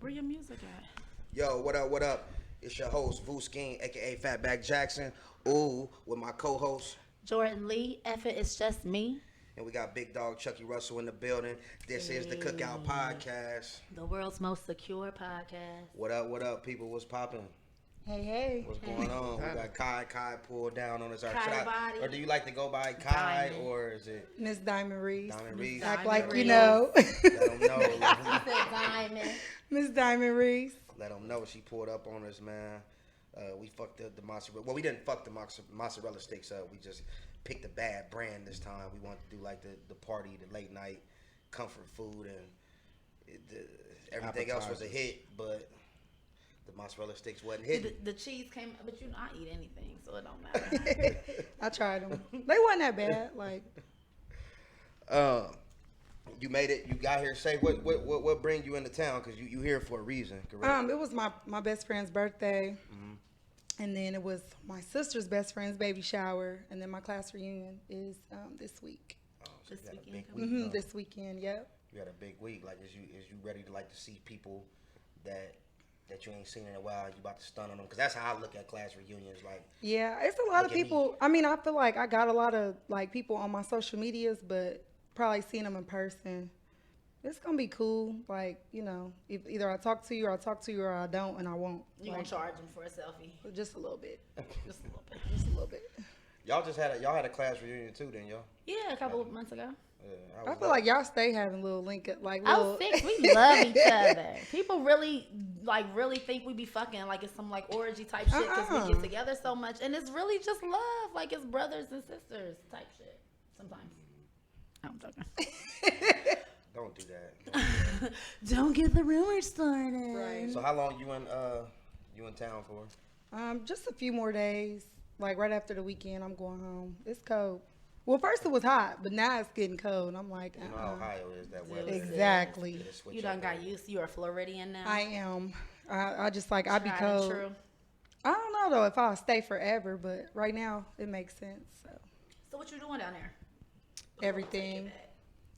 Where your music at? Yo, what up, what up? It's your host, Vuskeen, aka Fatback Jackson. Ooh, with my co-host. Jordan Lee, F it, it's just me. And we got Big Dog Chucky Russell in the building. This is the CookOut Podcast. The world's most secure podcast. What up, people? What's popping? Hey. What's going on? We got Kai pulled down on us. Kai Or do you like to go by Kai, or is it Miss Diamond Reese. Diamond Reese? Act like Reese. you know. Let them know. She said diamond. Miss Diamond Reese. Let them know she pulled up on us, man. We fucked the mozzarella. Well, we didn't fuck the mozzarella sticks up. We just picked a bad brand this time. We wanted to do like the party, the late night comfort food, and everything else was a hit, but the mozzarella sticks wasn't hitting. The cheese came, but you know I eat anything, so it don't matter. I tried them. They wasn't that bad. Like, you made it. You got here. Say what bring you into town? Because you here for a reason, correct? it was my best friend's birthday, and then it was my sister's best friend's baby shower, and then my class reunion is this week. Oh, so This you got a weekend big week. Huh? This weekend, yep. You had a big week. Like, is you ready to like to see people that you ain't seen in a while? You about to stun on them? Because that's how I look at class reunions. Like, Yeah, it's a lot of Look at people. me. I mean, I feel like I got a lot of like people on my social medias, but probably seeing them in person, it's gonna be cool. Like, you know, if either I talk to you, or I don't, and I won't. You gonna charge them for a selfie? Just a little bit. Just a little bit. Just a little bit. y'all had a class reunion too, didn't y'all? Yeah, a couple of months ago. Yeah, I feel like y'all stay having little link like I little. was sick. We love each other. People really think we be fucking like it's some like orgy type shit because we get together so much, and it's really just love, like it's brothers and sisters type shit. Sometimes. I'm joking. Don't do that. Don't get the rumors started. Right. So how long you in town for? Just a few more days. Like right after the weekend, I'm going home. It's cold. Well, first it was hot, but now it's getting cold. And I'm like, You know how Ohio is that weather. Exactly. It'll switch You done up got every- used. You're a Floridian now. I am. I just like I be Tried and cold. true. I don't know though if I'll stay forever, but right now it makes sense. So what you doing down there? Everything.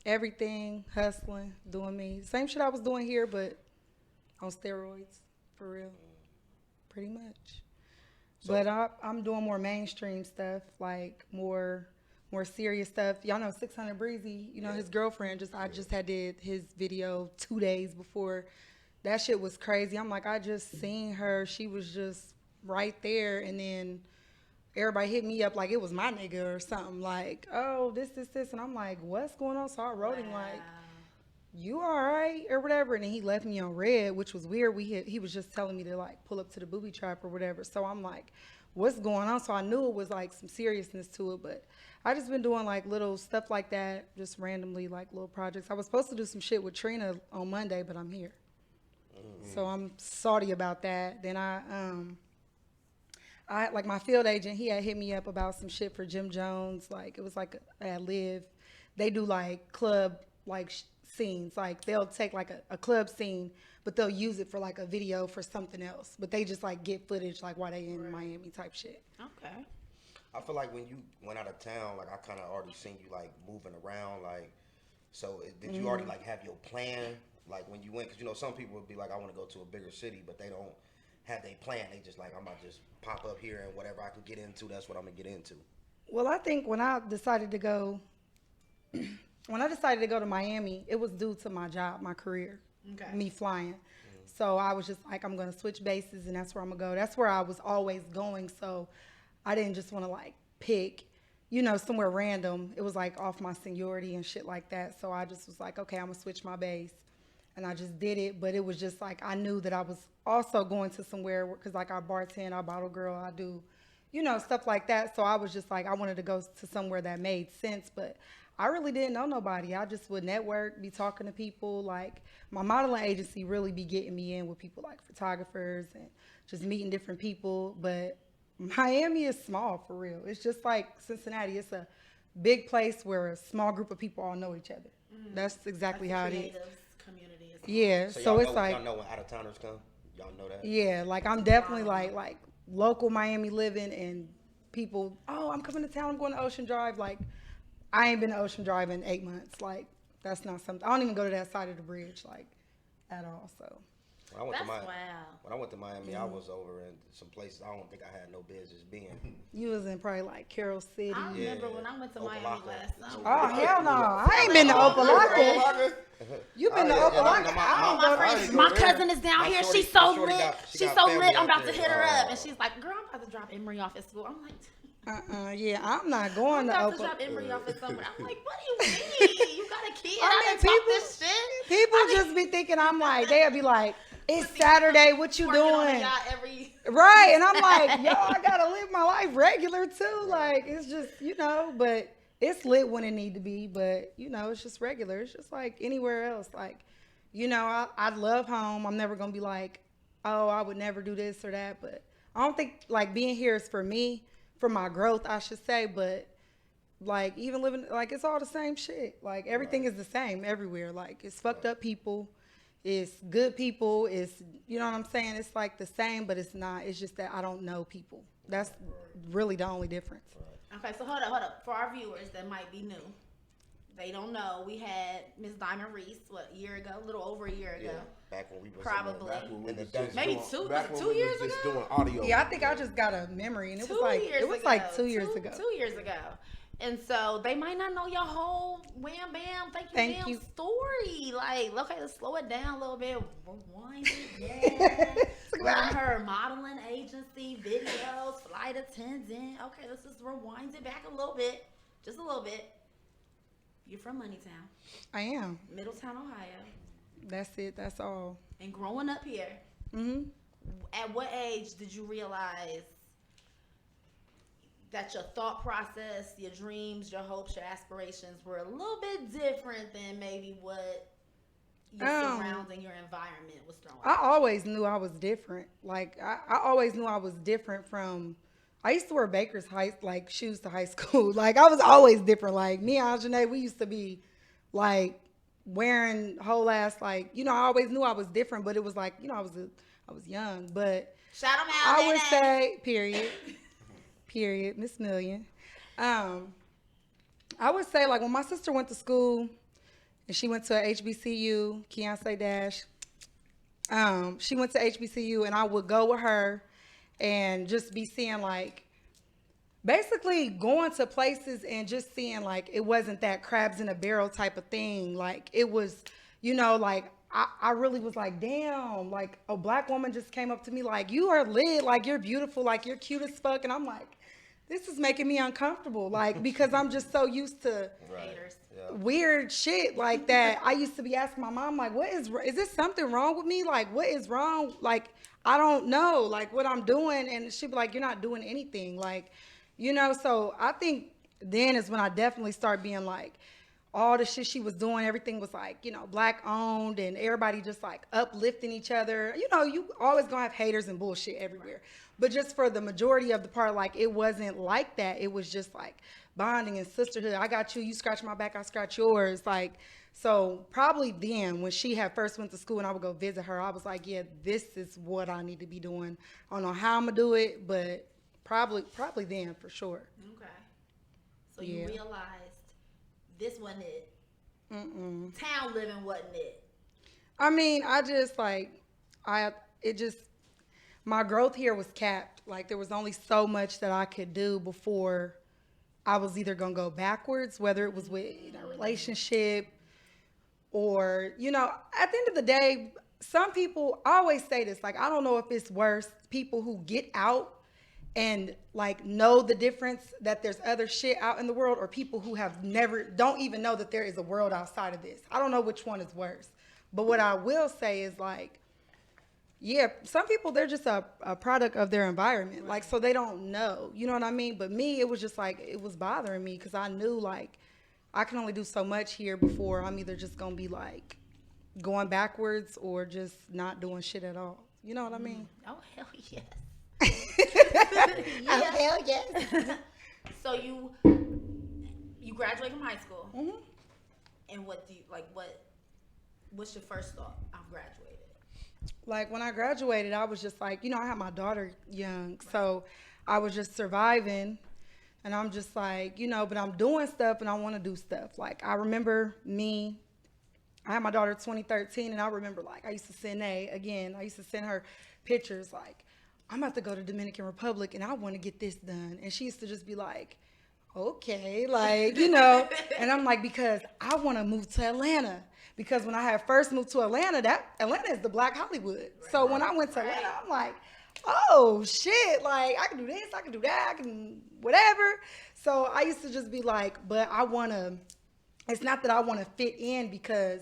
Everything, hustling, doing me. Same shit I was doing here, but on steroids, for real. Pretty much. So- But I'm doing more mainstream stuff, like more serious stuff. Y'all know 600 Breezy, you know, his girlfriend, I just had did his video 2 days before. That shit was crazy. I'm like, I just seen her. She was just right there, and then everybody hit me up like it was my nigga or something, like, oh, this, and I'm like, what's going on? So I wrote him like, you all right or whatever, and then he left me on red, which was weird. He was just telling me to like pull up to the booby trap or whatever. So I'm like, what's going on? So I knew it was like some seriousness to it, but I just been doing like little stuff like that, just randomly like little projects. I was supposed to do some shit with Trina on Monday, but I'm here, so I'm salty about that. Then I like my field agent, he had hit me up about some shit for Jim Jones. Like it was like at Live, they do like club like scenes. Like they'll take like a club scene, but they'll use it for like a video for something else. But they just like get footage like while they in Miami type shit. Okay. I feel like when you went out of town, like I kind of already seen you like moving around. Like, so did you already like have your plan? Like when you went, because you know some people would be like, I want to go to a bigger city, but they don't have their plan. They just like, I'm about to just pop up here and whatever I can get into, that's what I'm gonna get into. Well, I think when I decided to go to Miami, it was due to my job, my career, me flying. So I was just like, I'm going to switch bases, and that's where I'm going to go. That's where I was always going. So I didn't just want to like pick, you know, somewhere random. It was like off my seniority and shit like that. So I just was like, okay, I'm going to switch my base. And I just did it. But it was just like, I knew that I was also going to somewhere because like I bartend, I bottle girl, I do, you know, stuff like that. So I was just like, I wanted to go to somewhere that made sense. But I really didn't know nobody. I just would network, be talking to people. Like my modeling agency really be getting me in with people like photographers and just meeting different people. But Miami is small for real. It's just like Cincinnati. It's a big place where a small group of people all know each other. That's exactly how it is. Community is Yeah, so it's like, y'all know when out of towners come. Y'all know that. yeah, like I'm definitely like local Miami living, and people, oh, I'm coming to town, I'm going to Ocean Drive. Like I ain't been to Ocean Drive in 8 months. Like that's not something. I don't even go to that side of the bridge like at all. So When I went That's to Miami, wild. when I went to Miami, I was over in some places I don't think I had no business being. You was in probably like Carroll City. I remember when I went to Miami Opalaka. last summer. Oh hell no! I ain't been to Opalaka. You been to Opalaka? My cousin is down here. She's so lit. She's so lit. I'm about to hit her up, and Oh. she's like, "Girl, I'm about to drop Emery off at school." I'm like, Yeah, I'm not going I'm to about to Opalaka. drop Emery off at somewhere. I'm like, "What do you mean? You got a kid? I I mean, didn't talk this shit." People just be thinking I'm like, they'll be like, it's Saturday, what you Working on doing? a yacht every Right, and I'm like, yo, I gotta live my life regular too. Like, it's just, but it's lit when it need to be, but it's just regular. It's just like anywhere else. Like, I love home. I'm never gonna be like, oh, I would never do this or that, but I don't think like being here is for me, for my growth, I should say, but like even living, like it's all the same shit. Like everything is the same everywhere. Like it's fucked up people, it's good people, it's, you know what I'm saying? It's like the same, but it's not. It's just that I don't know people. That's really the only difference. Okay, so hold up. For our viewers that might be new, they don't know. We had Miss Diamond Reese, a year ago? A little over a year ago. Yeah, back when we was Probably. Back when we was Maybe just two- doing, back was it when 2 we years was just ago? doing audio. Yeah, I think I just got a memory, and it was 2 like years ago. like 2 years ago. 2 years ago. And so they might not know your whole wham bam, thank you story. Like, okay, let's slow it down a little bit. Rewind it, yeah. Her modeling agency, videos, flight attendant. Okay, let's just rewind it back a little bit. Just a little bit. You're from Moneytown. I am. Middletown, Ohio. That's it. That's all. And growing up here, at what age did you realize that your thought process, your dreams, your hopes, your aspirations were a little bit different than maybe what your surrounding, your environment was throwing? I always knew I was different. Like I always knew I was different from. I used to wear Baker's shoes to high school. Like I was always different. Like me and Janae, we used to be like wearing whole ass I always knew I was different, but it was like I was young. But shout them out. I would say period, Miss Million. I would say like when my sister went to school and she went to a HBCU, Keonce Dash. She went to HBCU and I would go with her and just be seeing like basically going to places and just seeing like it wasn't that crabs in a barrel type of thing. Like it was, like I really was like, damn, like a black woman just came up to me like, you are lit, like you're beautiful, like you're cute as fuck. And I'm like, this is making me uncomfortable, like, because I'm just so used to weird shit like that. I used to be asking my mom, like, is this something wrong with me? Like, what is wrong? Like, I don't know, like, what I'm doing. And she'd be like, you're not doing anything. Like, so I think then is when I definitely start being like, all the shit she was doing, everything was like, black owned and everybody just like uplifting each other. You always gonna have haters and bullshit everywhere. But just for the majority of the part, like it wasn't like that. It was just like bonding and sisterhood. I got you, you scratch my back, I scratch yours. Like, so probably then when she had first went to school and I would go visit her, I was like, yeah, this is what I need to be doing. I don't know how I'm gonna do it, but probably then for sure. Okay. So you realized this wasn't it. Town living wasn't it. I mean, my growth here was capped. Like there was only so much that I could do before I was either gonna go backwards, whether it was with a relationship or, at the end of the day, some people, I always say this, like, I don't know if it's worse, people who get out and like know the difference that there's other shit out in the world, or people who don't even know that there is a world outside of this. I don't know which one is worse. But what I will say is like, yeah, some people, they're just a product of their environment. Right. Like, so they don't know, you know what I mean? But me, it was just like, it was bothering me because I knew like, I can only do so much here before I'm either just going to be like going backwards or just not doing shit at all. You know what I mean? Oh, hell yes. Oh, hell yes. So you graduate from high school. Mm-hmm. And what do you, like, what's your first thought? I've graduated. Like when I graduated, I was just like, I had my daughter young, so I was just surviving, and I'm just like, but I'm doing stuff and I want to do stuff. Like I remember me, I had my daughter 2013, and I remember, like, I used to send her pictures, like, I'm about to go to Dominican Republic, and I want to get this done. And she used to just be like, okay, like, you know. And I'm like, because I want to move to Atlanta. Because when I had first moved to Atlanta, Atlanta is the Black Hollywood. Right. So when I went to Atlanta, I'm like, oh, shit, like, I can do this, I can do that, I can whatever. So I used to just be like, but it's not that I want to fit in, because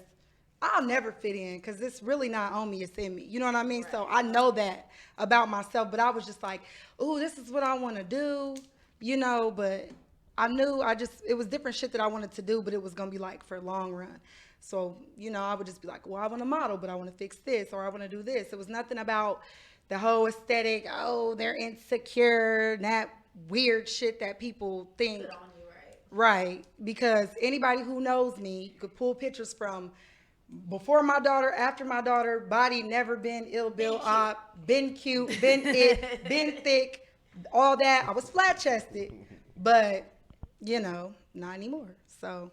I'll never fit in, because it's really not on me, it's in me. You know what I mean? Right. So I know that about myself, but I was just like, ooh, this is what I want to do, you know, but I knew it was different shit that I wanted to do, but it was going to be like for long run. So, you know, I would just be like, well, I want to model, but I want to fix this, or I want to do this. It was nothing about the whole aesthetic, oh, they're insecure, that weird shit that people think. Put on you, right, because anybody who knows me could pull pictures from before my daughter, after my daughter, body never been ill built up, been cute, been it, been thick, all that. I was flat chested, but you know, not anymore. So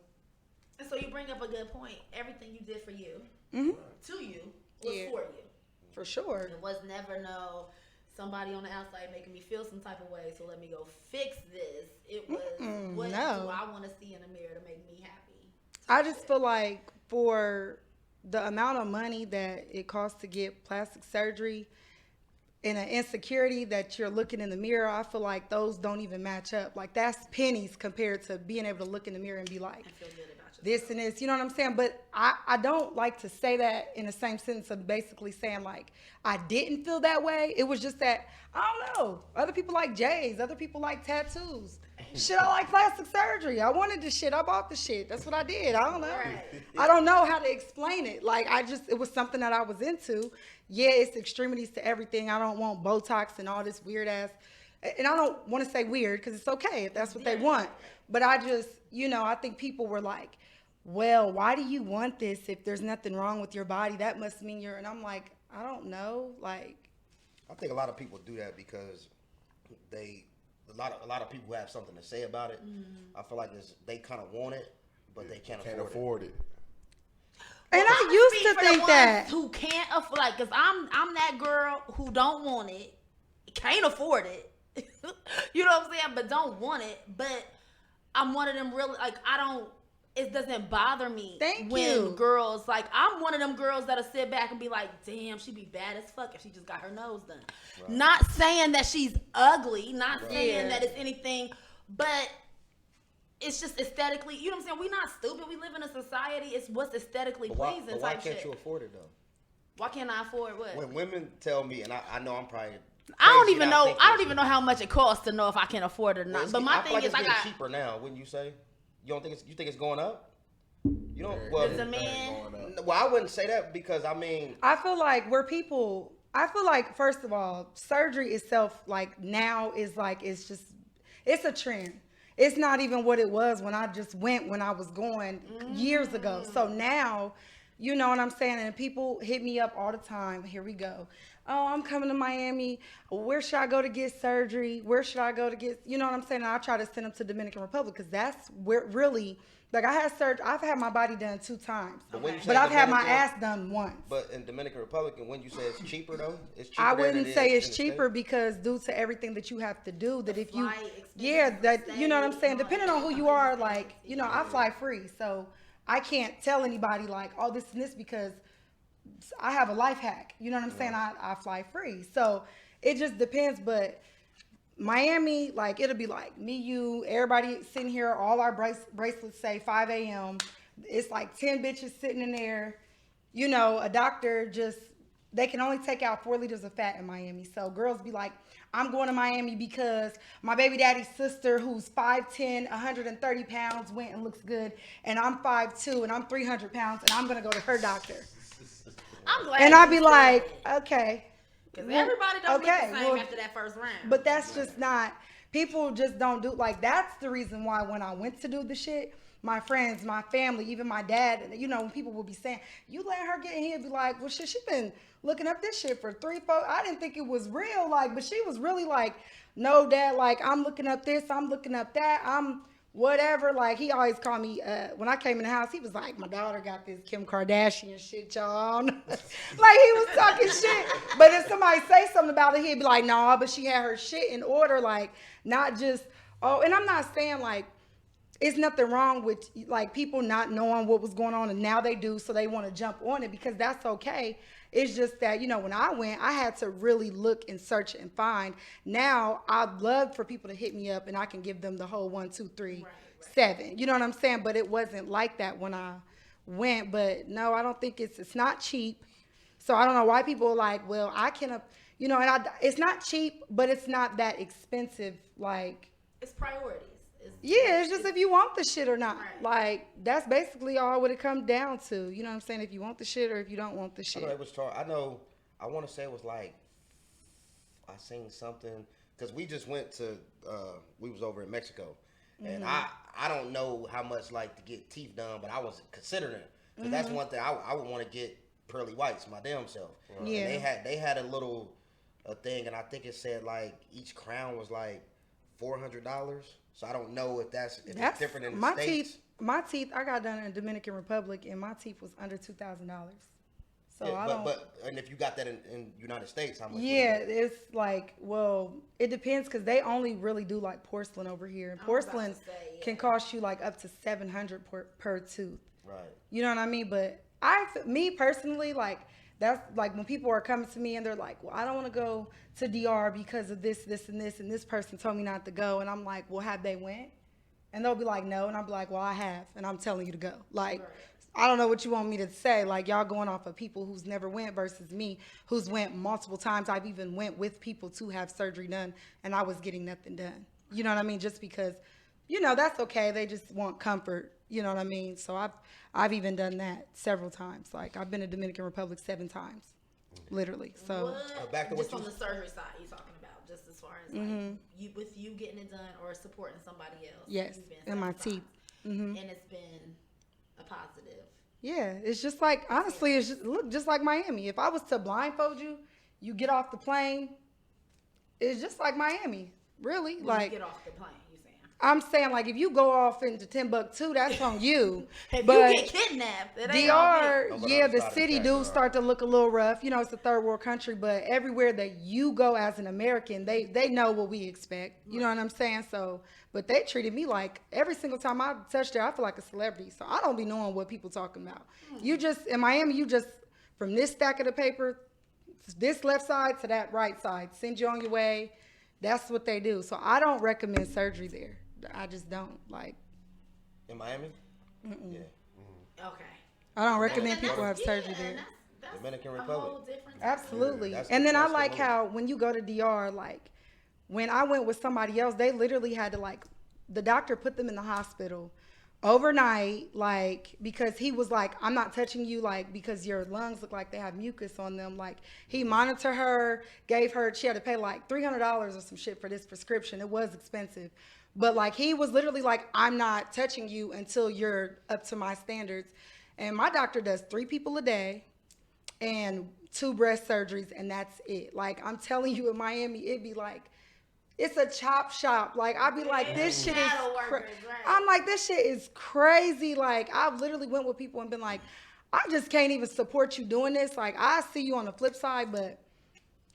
you bring up a good point. Everything you did for you, to you, was for you. For sure. It was never somebody on the outside making me feel some type of way, so let me go fix this. It was what do I want to see in the mirror to make me happy? I just feel like for the amount of money that it costs to get plastic surgery and an insecurity that you're looking in the mirror, I feel like those don't even match up. Like, that's pennies compared to being able to look in the mirror and be like, I feel good about this and this, you know what I'm saying? But I don't like to say that in the same sentence of basically saying, like, I didn't feel that way. It was just that, I don't know. Other people like J's. Other people like tattoos. Shit, I like plastic surgery. I wanted the shit. I bought the shit. That's what I did. I don't know. Right. I don't know how to explain it. Like, it was something that I was into. Yeah, it's extremities to everything. I don't want Botox and all this weird ass. And I don't want to say weird, because it's okay if that's what they want. But I just, you know, I think people were like, well, why do you want this if there's nothing wrong with your body? That must mean and I'm like, I don't know. Like, I think a lot of people do that because a lot of people have something to say about it. I feel like they kind of want it, but they can't afford it. And I used to think that who can't afford, like, cause I'm that girl who don't want it, can't afford it. You know what I'm saying? But don't want it. But I'm one of them really, like, it doesn't bother me when girls, like, I'm one of them girls that'll sit back and be like, damn, she'd be bad as fuck if she just got her nose done. Right. Not saying that she's ugly, not saying that it's anything, but it's just aesthetically, you know what I'm saying? We're not stupid. We live in a society. It's what's aesthetically pleasing type shit. Why can't you afford it, though? Why can't I afford what? When women tell me, and I know I'm probably... I don't even know how much it costs to know if I can afford it or not. But my thing is, I got cheaper now, wouldn't you say? You think it's going up? You don't. Well, as a man, well, I wouldn't say that, because I mean, I feel like first of all, surgery itself, like, now is like, it's a trend. It's not even what it was when I just went when I was going years ago. So now, you know what I'm saying? And people hit me up all the time. Here we go. Oh, I'm coming to Miami. Where should I go to get surgery? Where should I go to get, you know what I'm saying? And I try to send them to Dominican Republic, because that's where really, like, I've had my body done 2 times, but I've had my ass done once. But in Dominican Republic, and when you say it's cheaper, though, it's cheaper. I wouldn't say it's cheaper, because due to everything that you have to do, that if you, you know what I'm saying? Depending on who you are, like, you know, I fly free, so I can't tell anybody like, oh, this and this, because I have a life hack. You know what I'm saying? I fly free. So it just depends. But Miami, like, it'll be like me, you, everybody sitting here, all our bracelets say 5 a.m. It's like 10 bitches sitting in there. You know, a doctor they can only take out 4 liters of fat in Miami. So girls be like, I'm going to Miami because my baby daddy's sister, who's 5'10", 130 pounds, went and looks good. And I'm 5'2", and I'm 300 pounds, and I'm going to go to her doctor. I'm glad. And I'd be like, okay. Because everybody don't get the same after that first round. But that's just not, people just don't do, like, that's the reason why when I went to do the shit, my friends, my family, even my dad, you know, when people will be saying, you let her get in here, be like, well, shit, she been looking up this shit for 3, 4, I didn't think it was real, like, but she was really like, no, dad, like, I'm looking up this, I'm looking up that, I'm whatever. Like, he always called me, when I came in the house, he was like, my daughter got this Kim Kardashian shit, y'all. Like, he was talking shit. But if somebody say something about it, he'd be like, nah, but she had her shit in order. Like, not just, and I'm not saying, like, it's nothing wrong with, like, people not knowing what was going on, and now they do, so they want to jump on it, because that's okay. It's just that, when I went, I had to really look and search and find. Now, I'd love for people to hit me up, and I can give them the whole 1, 2, 3, 7. You know what I'm saying? But it wasn't like that when I went. But no, I don't think it's not cheap. So I don't know why people are like, well, I can, it's not cheap, but it's not that expensive. Like, it's priorities. It's just if you want the shit or not. Right. Like, that's basically all what it comes down to. You know what I'm saying? If you want the shit or if you don't want the shit. I want to say it was like, I seen something, because we just went to, we was over in Mexico. And I don't know how much, like, to get teeth done, but I was considering it. Because that's one thing, I would want to get pearly whites, my damn self. Yeah. And they had a little thing, and I think it said, like, each crown was like $400. So I don't know if that's different in the States. My teeth, I got done in the Dominican Republic, and my teeth was under $2,000. So and if you got that in United States, how much? Yeah, it's like, well, it depends, because they only really do like porcelain over here, and porcelain can cost you like up to $700 per tooth. Right. You know what I mean? But me personally, like, that's like when people are coming to me and they're like, well, I don't want to go to DR because of this, and this person told me not to go. And I'm like, well, have they went? And they'll be like, no. And I'll be like, well, I have. And I'm telling you to go. Like, I don't know what you want me to say. Like, y'all going off of people who's never went versus me who's went multiple times. I've even went with people to have surgery done, and I was getting nothing done. You know what I mean? Just because, that's okay. They just want comfort. You know what I mean? So I've even done that several times. Like, I've been to Dominican Republic 7 times, literally. So back to just on the surgery side, you're talking about, just as far as like you getting it done or supporting somebody else. Yes, in my teeth, and it's been a positive. Yeah, it's just like, honestly, it's just like Miami. If I was to blindfold you, you get off the plane. It's just like Miami, really. Like, you get off the plane. I'm saying, like, if you go off into Timbuktu, that's on you. If but you get kidnapped, it ain't DR, the city do start to look a little rough. It's a third world country, but everywhere that you go as an American, they know what we expect. You know what I'm saying? So, but they treated me like, every single time I touch there, I feel like a celebrity. So I don't be knowing what people talking about. You just, in Miami, from this stack of the paper, this left side to that right side, send you on your way. That's what they do. So I don't recommend surgery there. I just don't, like. In Miami? Yeah. Okay. I don't recommend people have surgery there. That's Dominican Republic. Absolutely. And then I like how when you go to DR, like, when I went with somebody else, they literally had to, like, the doctor put them in the hospital overnight, like, because he was like, I'm not touching you, like, because your lungs look like they have mucus on them. Like, he monitored her, she had to pay like $300 or some shit for this prescription. It was expensive. But, like, he was literally like, I'm not touching you until you're up to my standards. And my doctor does 3 people a day and 2 breast surgeries, and that's it. Like, I'm telling you, in Miami, it'd be like, it's a chop shop. Like, I'd be like, this shit is I'm like, this shit is crazy. Like, I've literally went with people and been like, I just can't even support you doing this. Like, I see you on the flip side, but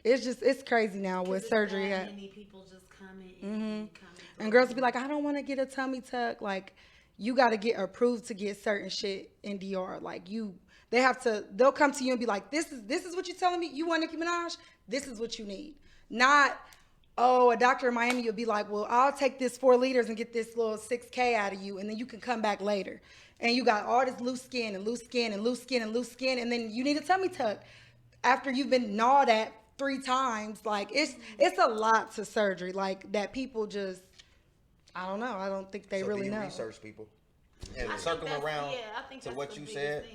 it's crazy now with surgery. Many people just coming and girls be like, I don't want to get a tummy tuck. Like, you got to get approved to get certain shit in DR. Like, they'll come to you and be like, this is what you're telling me? You want Nicki Minaj? This is what you need. Not, a doctor in Miami will be like, well, I'll take this 4 liters and get this little 6K out of you, and then you can come back later. And you got all this loose skin and loose skin and loose skin and loose skin, and then you need a tummy tuck after you've been gnawed at 3 times. Like, it's a lot to surgery, like, that people just, I don't know. I don't think they really know. Research people. And circling around to what you said,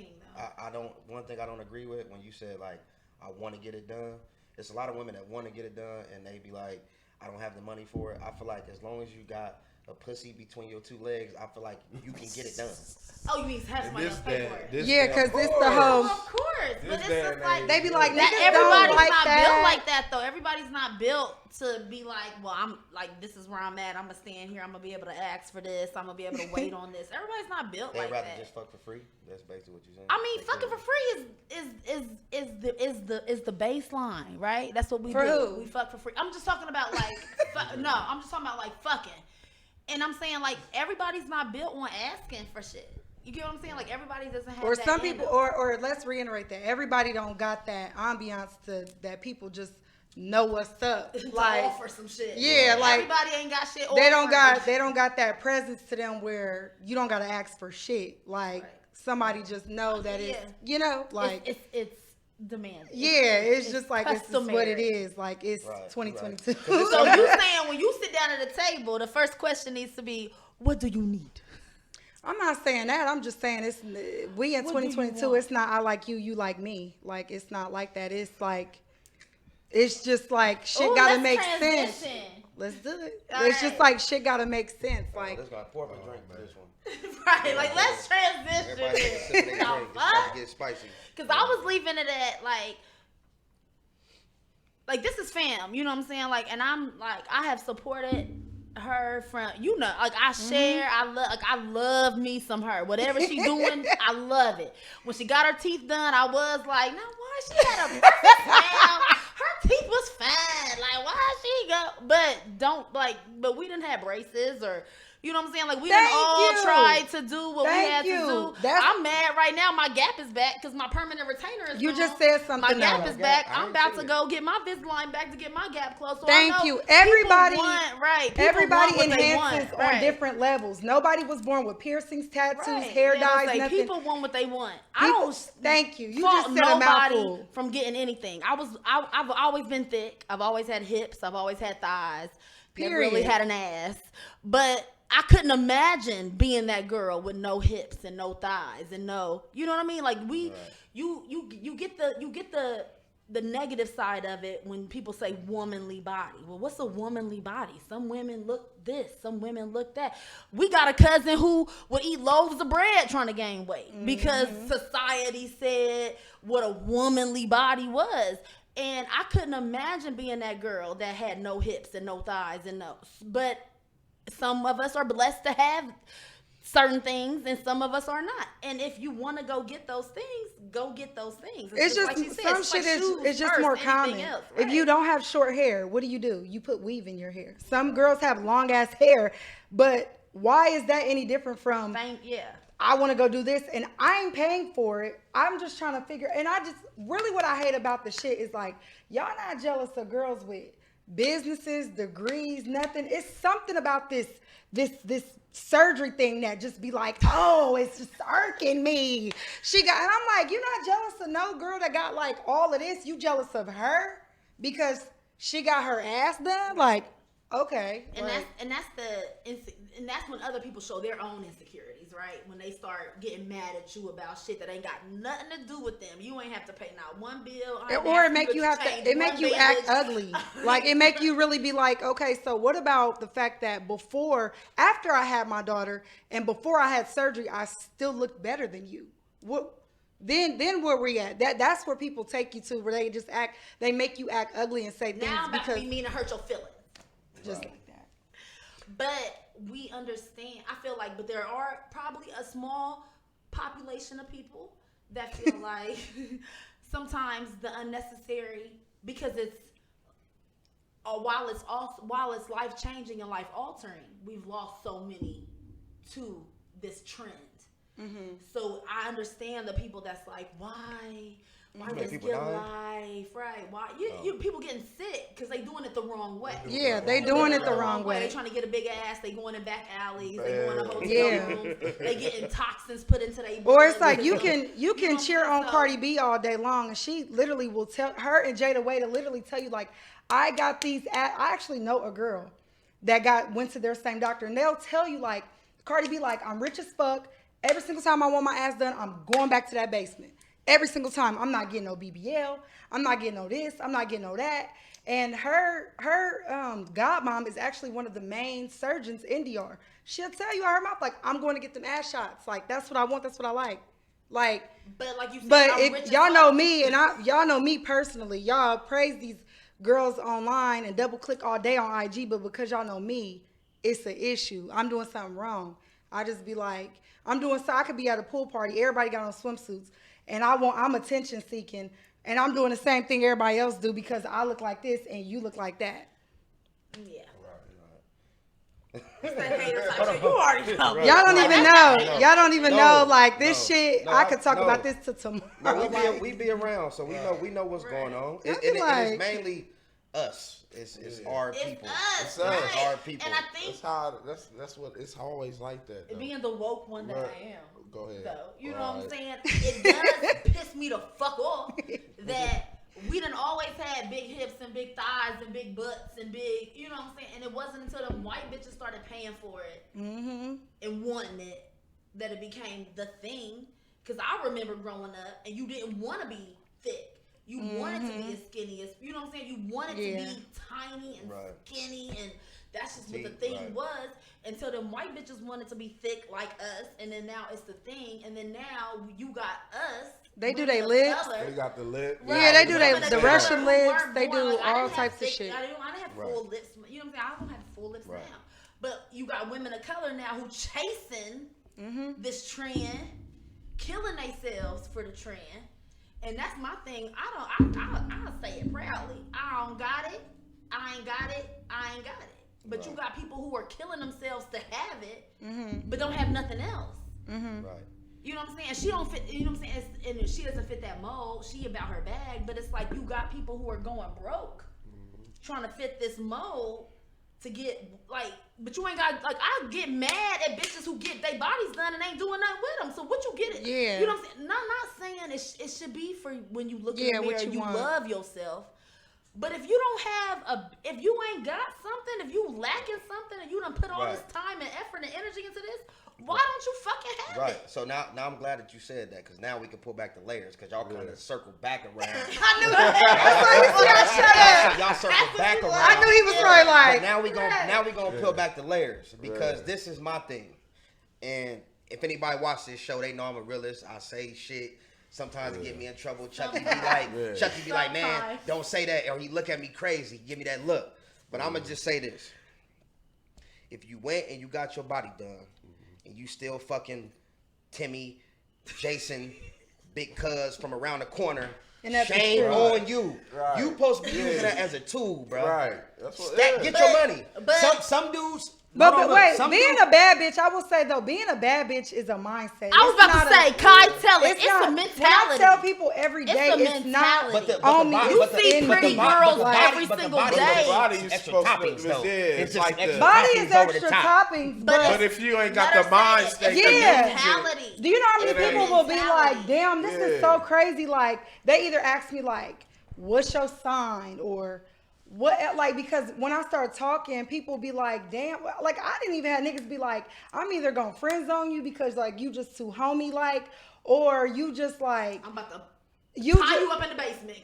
one thing I don't agree with when you said, like, I want to get it done. It's a lot of women that want to get it done, and they be like, I don't have the money for it. I feel like as long as you got a pussy between your 2 legs, I feel like you can get it done. Oh, you mean have somebody else pay for it? Yeah, because it's the whole. Of course. But it's just like they be like, that. niggas Everybody's don't like not that. built like that though. Everybody's not built to be like, well, I'm like, this is where I'm at. I'm gonna stand here. I'm gonna be able to ask for this. I'm gonna be able to wait on this. Everybody's not built They'd like rather that. just fuck for free. That's basically what you're saying. I mean, fucking for free is the baseline, right? That's what we do. Who? We fuck for free. I'm just talking about like I'm just talking about like fucking. And I'm saying like everybody's not built on asking for shit. You get what I'm saying? Like everybody doesn't have Or that some people, in them. or let's reiterate that everybody don't got that ambiance to that people just know what's up. To Like offer some shit. Yeah, like everybody ain't got shit. they don't offered. got that presence to them where you don't gotta ask for shit. Like somebody just know that it's you know like it's demanding. Yeah, it's just like it's just what it customary. is. Like it's 2022. So you saying when you sit down at the table, the first question needs to be, what do you need? I'm not saying that. I'm just saying we in What do you 2022. want? It's not I like you, you like me. Like it's not like that. It's like it's just like shit Ooh, gotta let's make transition. sense. Let's do it. All It's just right. like shit gotta make sense. Like This guy pour up a drink for this one. Right, like let's transition Everybody take a it. sip of their The drink. It's fuck? about to get spicy. Cause I was leaving it at like this is fam, you know what I'm saying? Like, and I'm like, I have supported her from, you know, like I share, I love me some her. Whatever she doing, I love it. When she got her teeth done, I was like, now why she had a perfect smile? Her teeth was fine. Like, why she go? But we didn't have braces or. You know what I'm saying? Like, we done all tried to do what we had to do. I'm mad right now. My gap is back because my permanent retainer is you gone. just said something. My gap is back. I I'm ain't about seen to it. go get my Invisalign back to get my gap closed. So Thank I know you. Everybody, people want, right? People everybody want what they enhances want, on right. different levels. Nobody was born with piercings, tattoos, Right. hair You know what I'm dyes, saying? nothing. People want what they want. I People- don't. thank you. You fault just said a nobody mouthful. from getting anything. I've always been thick. I've always had hips. I've always had thighs. Never really Period. had an ass, but I couldn't imagine being that girl with no hips and no thighs and no, you know what I mean? Like you get the negative side of it when people say womanly body. Well, what's a womanly body? Some women look this, some women look that. We got a cousin who would eat loaves of bread trying to gain weight because society said what a womanly body was. And I couldn't imagine being that girl that had no hips and no thighs and no, but some of us are blessed to have certain things and some of us are not. And if you want to go get those things, go get those things. It's just like she said, some it's shit like shoes it's just first, more anything common. else, If you right. don't have short hair, what do? You put weave in your hair. Some girls have long ass hair, but why is that any different from I want to go do this and I ain't paying for it. I'm just trying to figure, and I just really what I hate about the shit is like y'all not jealous of girls with businesses, degrees, nothing. It's something about this surgery thing that just be like, oh, it's just irking me. And I'm like, you're not jealous of no girl that got like all of this. You jealous of her because she got her ass done? Like, okay. And like, that's when other people show their own insecurities, right? When they start getting mad at you about shit that ain't got nothing to do with them. You ain't have to pay not one bill. or it make you have to. It make you act ugly. Like it make you really be like, okay, so what about the fact that after I had my daughter, and before I had surgery, I still looked better than you. What? Then where we at? That's where people take you to, where they make you act ugly and say things now I'm about because to be mean and hurt your feelings. just like that. But we understand. I feel like, but there are probably a small population of people that feel like sometimes the unnecessary, because it's while it's life changing and life altering, we've lost so many to this trend. Mm-hmm. So I understand the people that's like, why risk your life, right? Why you people getting sick because they doing it the wrong way? Yeah, they doing it the wrong way. They trying to get a big ass. They going in back alleys. They going to hotel Yeah. rooms. They getting toxins put into their. Or it's like you blood. can cheer on So- Cardi B all day long, and she literally will tell her and Jada Way to literally tell you like, I got these. I actually know a girl that went to their same doctor, and they'll tell you like, Cardi B like, I'm rich as fuck. Every single time I want my ass done, I'm going back to that basement. Every single time, I'm not getting no BBL. I'm not getting no this. I'm not getting no that. And her godmom is actually one of the main surgeons in DR. She'll tell you out her mouth like, I'm going to get them ass shots. Like that's what I want. That's what I like. Like, but like you said, but if y'all know me and y'all know me personally, y'all praise these girls online and double click all day on IG, but because y'all know me, it's an issue. I'm doing something wrong. I just be like, I could be at a pool party, everybody got on swimsuits, and I'm attention seeking, and I'm doing the same thing everybody else do because I look like this and you look like that. Yeah. You already know. Y'all don't even know. Y'all don't even know. Like this shit, I could talk about this till tomorrow. No, we be around, so we know what's going on. It's mainly us. It's our people. It's us. Our people. And I think that's what it's always like that. Though. Being the woke one that I am. Go ahead. So, you know what I'm saying? It does piss me the fuck off that we done always had big hips and big thighs and big butts and big, you know what I'm saying? And it wasn't until the white bitches started paying for it and wanting it that it became the thing. Because I remember growing up and you didn't want to be thick. You wanted to be as skinny as, you know what I'm saying? You wanted to be tiny and skinny, and that's just what the thing was until them white bitches wanted to be thick like us, and then now it's the thing, and then now you got us. They do their lips. They got the lip. Yeah, they do the Russian lips. They do all types of shit. I didn't have full lips. You know what I'm saying? I don't have full lips now. But you got women of color now who chasing this trend, killing themselves for the trend. And that's my thing. I say it proudly. I don't got it. I ain't got it. I ain't got it. But you got people who are killing themselves to have it, but don't have nothing else. Right. You know what I'm saying? She don't fit. You know what I'm saying? And she doesn't fit that mold. She about her bag. But it's like you got people who are going broke, trying to fit this mold to get like. But you ain't got like. I get mad at bitches who get their bodies done and ain't doing nothing with them. So what you get it? Yeah. You know what I'm saying? I'm not saying it should be for when you look in the mirror and you love yourself. But if you don't have if you ain't got something, if you lacking something, and you done put all this time and effort and energy into this, why don't you fucking have it? Right. So now I'm glad that you said that because now we can pull back the layers because y'all kind of circled back around. I knew that. Y'all circled back around. I knew he was probably like. But now we gonna peel back the layers because this is my thing. And if anybody watch this show, they know I'm a realist. I say shit. Sometimes it get me in trouble. Chucky be like, man, don't say that. Or he look at me crazy. Give me that look. But I'm going to just say this. If you went and you got your body done and you still fucking Timmy, Jason, Big Cuz from around the corner, shame on you. Right. You supposed to be using that as a tool, bro. Right. That's what get your money. Some dudes... But wait, being a bad bitch, I will say though, being a bad bitch is a mindset. I was about to say, Kai, tell it. It's a mentality. When I tell people every day, it's not on me. You see pretty girls every single day. The body is supposed to be. It's like the body is extra toppings, but if you ain't got the mind state, mentality. Do you know how many people will be like, damn, this is so crazy? Like, they either ask me like, what's your sign? Or what, like, because when I start talking, people be like, damn, like, I didn't even have niggas be like, I'm either gonna friend zone you because, like, you just too homie, like, or you just, like, I'm about to tie you up in the basement.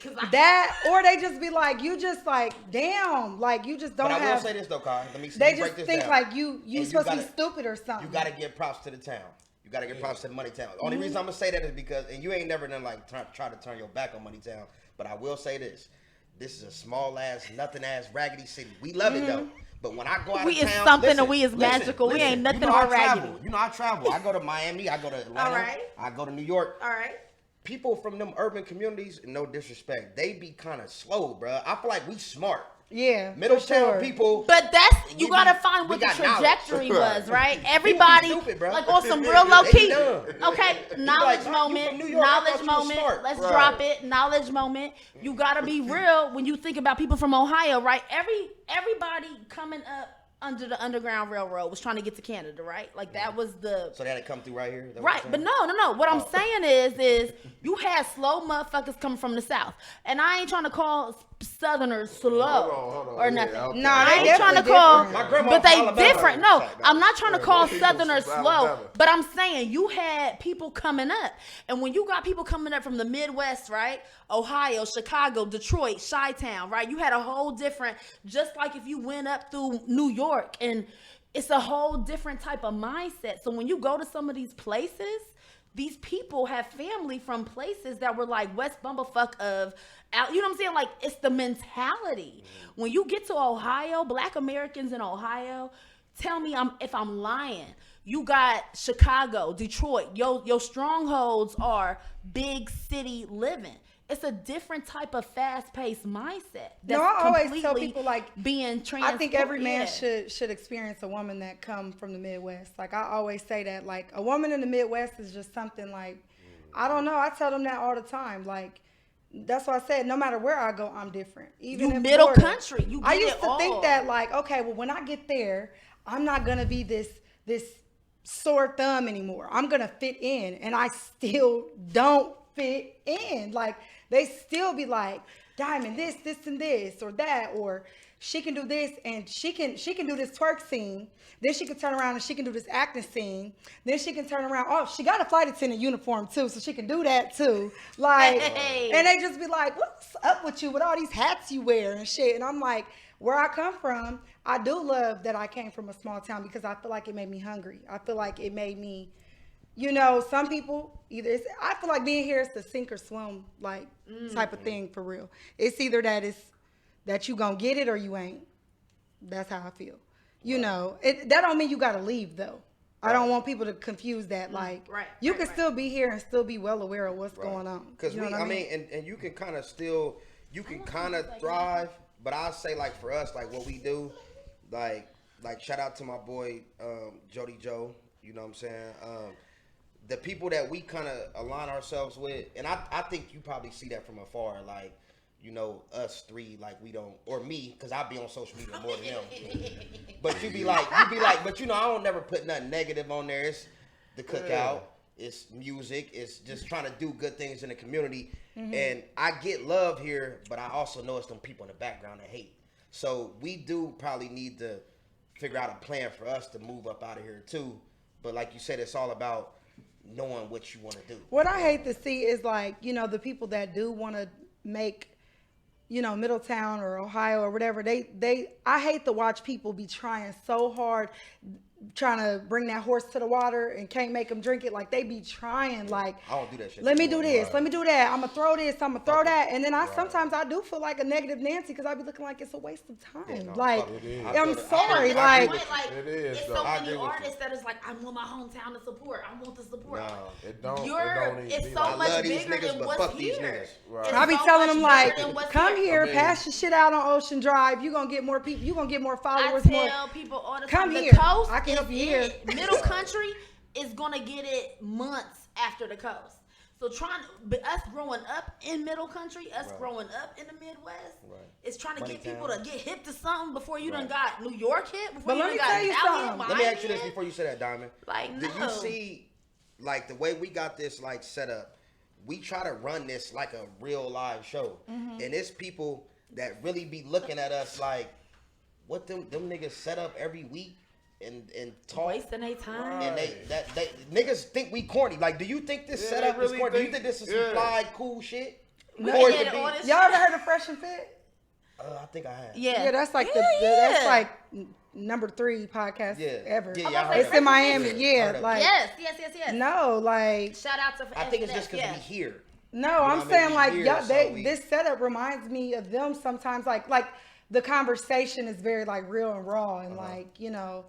Or they just be like, you just, like, damn, like, you just don't have. But I will say this, though, Kai. Let me they break just this think, down. like, you supposed to be stupid or something. You got to give props to the town. You got to give props to the Money Town. The only reason I'm going to say that is because, and you ain't never done, like, try to turn your back on Money Town, but I will say this. This is a small ass, nothing ass, raggedy city. We love it though. But when I go out of town, we is something and we is magical. We ain't nothing but raggedy. You know I travel. I go to Miami. I go to Atlanta. All right. I go to New York. All right. People from them urban communities, no disrespect, they be kind of slow, bro. I feel like we smart. Yeah, Middletown people. But you gotta find what the trajectory was, right? Everybody, stupid, like on some real low key. Okay, knowledge moment. Let's drop it. Knowledge moment. You gotta be real when you think about people from Ohio, right? Everybody coming up under the Underground Railroad was trying to get to Canada, right? Like that was the. So they had to come through right here. Right, but no. What I'm saying is you had slow motherfuckers coming from the South, and I ain't trying to call Southerners slow hold on. or nothing. Okay. No, I ain't trying to call, but they different. No, Alabama. I'm not trying to call Southerners slow, Alabama. but I'm saying you had people coming up, and when you got people coming up from the Midwest, right? Ohio, Chicago, Detroit, Chi-Town, right? You had a whole different, just like if you went up through New York, and it's a whole different type of mindset. So when you go to some of these places, these people have family from places that were like West Bumblefuck of, you know what I'm saying? Like, it's the mentality. When you get to Ohio, Black Americans in Ohio, tell me if I'm lying. You got Chicago, Detroit. Your strongholds are big city living. It's a different type of fast-paced mindset. No, I always tell people, like, being trans. I think every man should experience a woman that come from the Midwest. Like, I always say that, like, a woman in the Midwest is just something like, I don't know. I tell them that all the time. Like, that's why I said, no matter where I go, I'm different. Even in middle Florida, country. You get I used it to all. think that, like, okay, well, when I get there, I'm not gonna be this sore thumb anymore. I'm gonna fit in, and I still don't fit in. Like, they still be like, Diamond, this, and this, or that, or she can do this, and she can do this twerk scene. Then she can turn around and she can do this acting scene. Then she can turn around. Oh, she got a flight attendant uniform too, so she can do that too. Like, and they just be like, what's up with you with all these hats you wear and shit? And I'm like, where I come from, I do love that I came from a small town because I feel like it made me hungry. I feel like it made me, you know, some people I feel like being here is the sink or swim like type of thing for real. It's either that you gonna get it or you ain't. That's how I feel. You know, that don't mean you gotta leave though. I don't want people to confuse that. Like, you can still be here and still be well aware of what's going on. Because I mean, and you can kind of still, you can kind of thrive. But I'll say, like, for us, like, what we do, like shout out to my boy, Jody Joe, you know what I'm saying? The people that we kind of align ourselves with, and I think you probably see that from afar, like, you know, us three, like, we don't, or me, because I be on social media more than him. But you be like, but you know, I don't never put nothing negative on there. It's the cookout, it's music, it's just trying to do good things in the community. And I get love here, but I also know it's them people in the background that hate. So we do probably need to figure out a plan for us to move up out of here too. But like you said, it's all about knowing what you want to do. What I hate to see is, like, you know, the people that do want to make, you know, Middletown or Ohio or whatever, I hate to watch people be trying so hard, trying to bring that horse to the water and can't make them drink it. Like, they be trying, like, I don't do that shit. Let me do this, let me do that. I'm gonna throw this, I'm gonna throw that. And then sometimes I do feel like a negative Nancy because I be looking like it's a waste of time. Like, I'm sorry. Like, it is. It's so many artists that is like, I want my hometown to support. I want the support. No, it don't. It's so much bigger than what's here. I be telling them, like, come here, pass your shit out on Ocean Drive. You gonna get more people. You gonna get more followers. I tell people all the time. Come here. Coast I can help you here. Middle country is gonna get it months after the coast. So us growing up in middle country, us growing up in the Midwest, is trying to get people to get hip to something before you done got New York hit. Before you done got Italian. Let me ask you this before you say that, Diamond. Like, did you see, like, the way we got this, like, set up? We try to run this like a real live show, and it's people that really be looking at us like, what them niggas set up every week. And talk, wasting their time, and they niggas think we corny. Like, do you think this setup is corny? Do you think this is some fly cool shit? No. Y'all ever heard of Fresh and Fit? I think I have. Yeah, that's like that's like number 3 podcast ever. Yeah, it's in Miami. Yeah, like yes. No, like, shout out to. I think it's just because we here. No, I'm saying, like, this setup reminds me of them sometimes. Like the conversation is very, like, real and raw, and like, you know.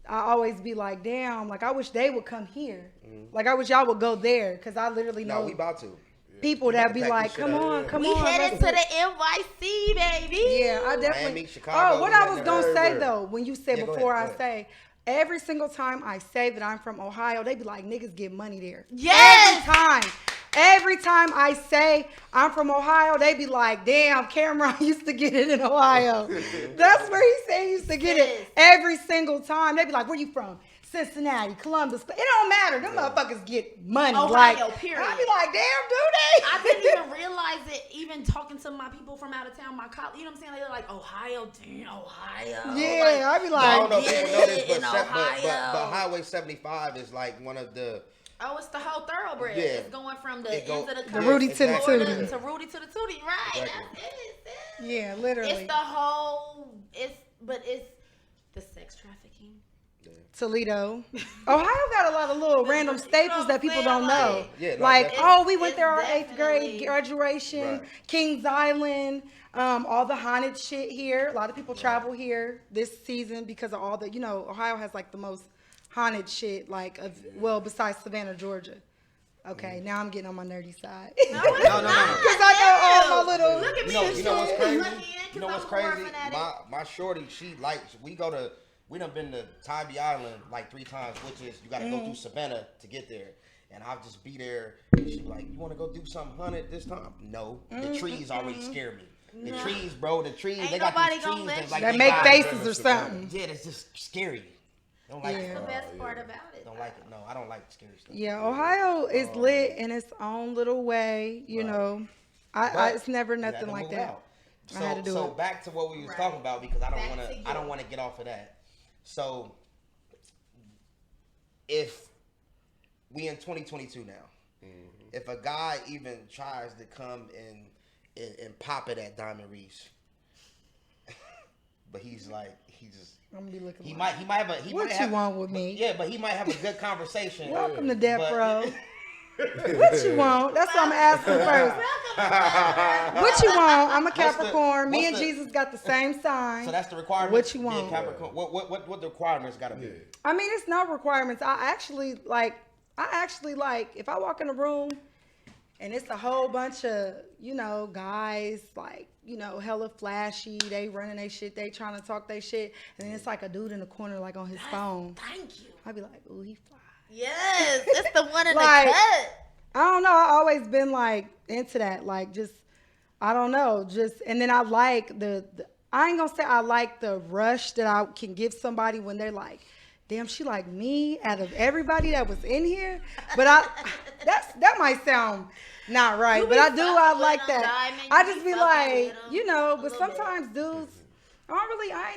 I always be like, damn, like, I wish they would come here. Like, I wish y'all would go there, because I literally know we about to. People that be like, come on. We headed to the NYC, baby. Yeah, I definitely. Miami, Chicago. Oh, what I was going to say, though, when you said before I say, every single time I say that I'm from Ohio, they be like, niggas get money there. Yes. Every time I say I'm from Ohio, they be like, damn, Cameron used to get it in Ohio. That's where he said he used to get it every single time. They be like, where you from? Cincinnati, Columbus. It don't matter. Them motherfuckers get money. Ohio, period. I be like, damn, do they? I didn't even realize it, even talking to my people from out of town, my college, you know what I'm saying? They're like, Ohio, damn, Ohio. Yeah, like, I be like, I don't know if people know this, but but Highway 75 is like one of the... Oh, it's the whole thoroughbred. Yeah. It's going from the ends of the country. The Rudy to the Tootie. To Rudy to the Tootie, right. Exactly. That's it. Yeah, literally. It's the whole, it's the sex trafficking. Toledo. Ohio got a lot of little random staples that people don't know. Yeah, no, like, definitely. we went there our 8th grade definitely- graduation, Right. Kings Island, all the haunted shit here. A lot of people travel here this season because of all the, Ohio has like the most haunted shit, besides Savannah, Georgia. Okay, now I'm getting on my nerdy side. No, No. Because I know all my little. Look at me. You know what's crazy? Lucky You know what's I'm a horror crazy? fanatic. My shorty, we done been to Tybee Island like 3 times, which is you gotta go through Savannah to get there. And I'll just be there, and she be like, "You want to go do something haunted this time?" No, the trees already scare me. The trees, bro, they Ain't got nobody these gonna trees let that's like That they make got- faces or something. Yeah, that's just scary. Don't like it. The best part about it. Don't like it. No, I don't like scary stuff. Yeah, Ohio is lit in its own little way. But It's never you had nothing to like move that. out. I had to do so it. back to what we was Right. talking about because I Back to don't you. want to get off of that. So if we in 2022 now, if a guy even tries to come and pop it at Diamond Reese, but he's just I'm gonna be looking. he like, might have a he What might you have, want with me? Yeah, but he might have a good conversation. Welcome to Death but- Row. What you want? That's what I'm asking first. What you want? I'm a Capricorn. Me and what's the- Jesus got the same sign. So that's the requirement. What you being want? Capricorn. What the requirements got to be? I mean, it's no requirements. I actually like if I walk in a room and it's a whole bunch of, guys hella flashy, they running their shit, they trying to talk their shit, and then it's like a dude in the corner like on his phone. Thank you. I'd be like, ooh, he fly. Yes, it's the one in Like- the cut. I don't know. I always been like into that. Like just, I don't know. Just, and then I like I ain't gonna say I like the rush that I can give somebody when they're like, damn, she like me out of everybody that was in here. But that might sound not right. You But be I do. I fucking like with that. them, Diamond. I You just be be fucking like, with them but a little sometimes dudes, I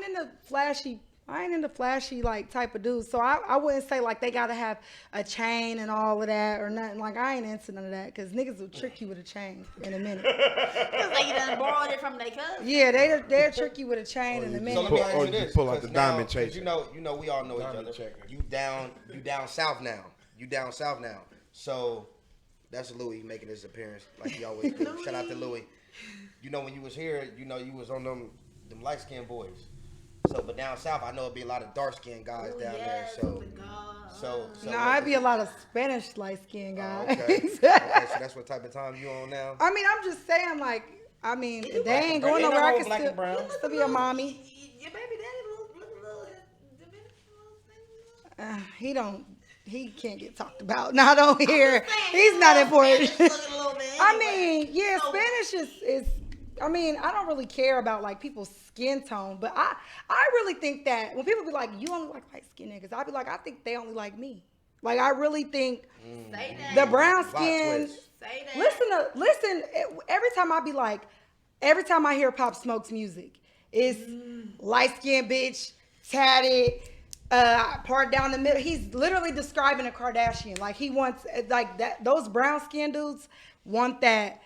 ain't into flashy like type of dudes. So I wouldn't say like they gotta have a chain and all of that or nothing. Like I ain't into none of that because niggas will trick you with a chain in a minute. It's like you done borrowed it from their cousin. Yeah, they'll trick you with a chain in a So minute. let me ask Or you you this. pull out 'cause the now- diamond 'cause chaser. You know, we all know each Diamond other. checker. You down south now. You down south now. So that's Louis making his appearance like he always do. Shout out to Louis. When you was here, you was on them light skinned boys. So, but down south, I know it'd be a lot of dark skinned guys down there. So No, I'd be a lot of Spanish light skinned Oh, guys. okay. Okay, so that's what type of time you on now. I mean, I'm just saying, like, they black ain't and going brown. nowhere. I Ain't can no black and still, brown. still be a mommy. Your baby daddy look a little Dominican. He can't get talked about. Not on here. He's not important. I mean, yeah, So- Spanish is. I mean, I don't really care about like people's skin tone, but I really think that when people be like, "You only like light skinned niggas," I be like, I think they only like me. Like I really think Say that. the brown Plot skin. twist. Say that. Listen. Every time I be like, every time I hear Pop Smoke's music, it's light skinned bitch, tatted, part down the middle. He's literally describing a Kardashian. Like he wants like that. Those brown skinned dudes want that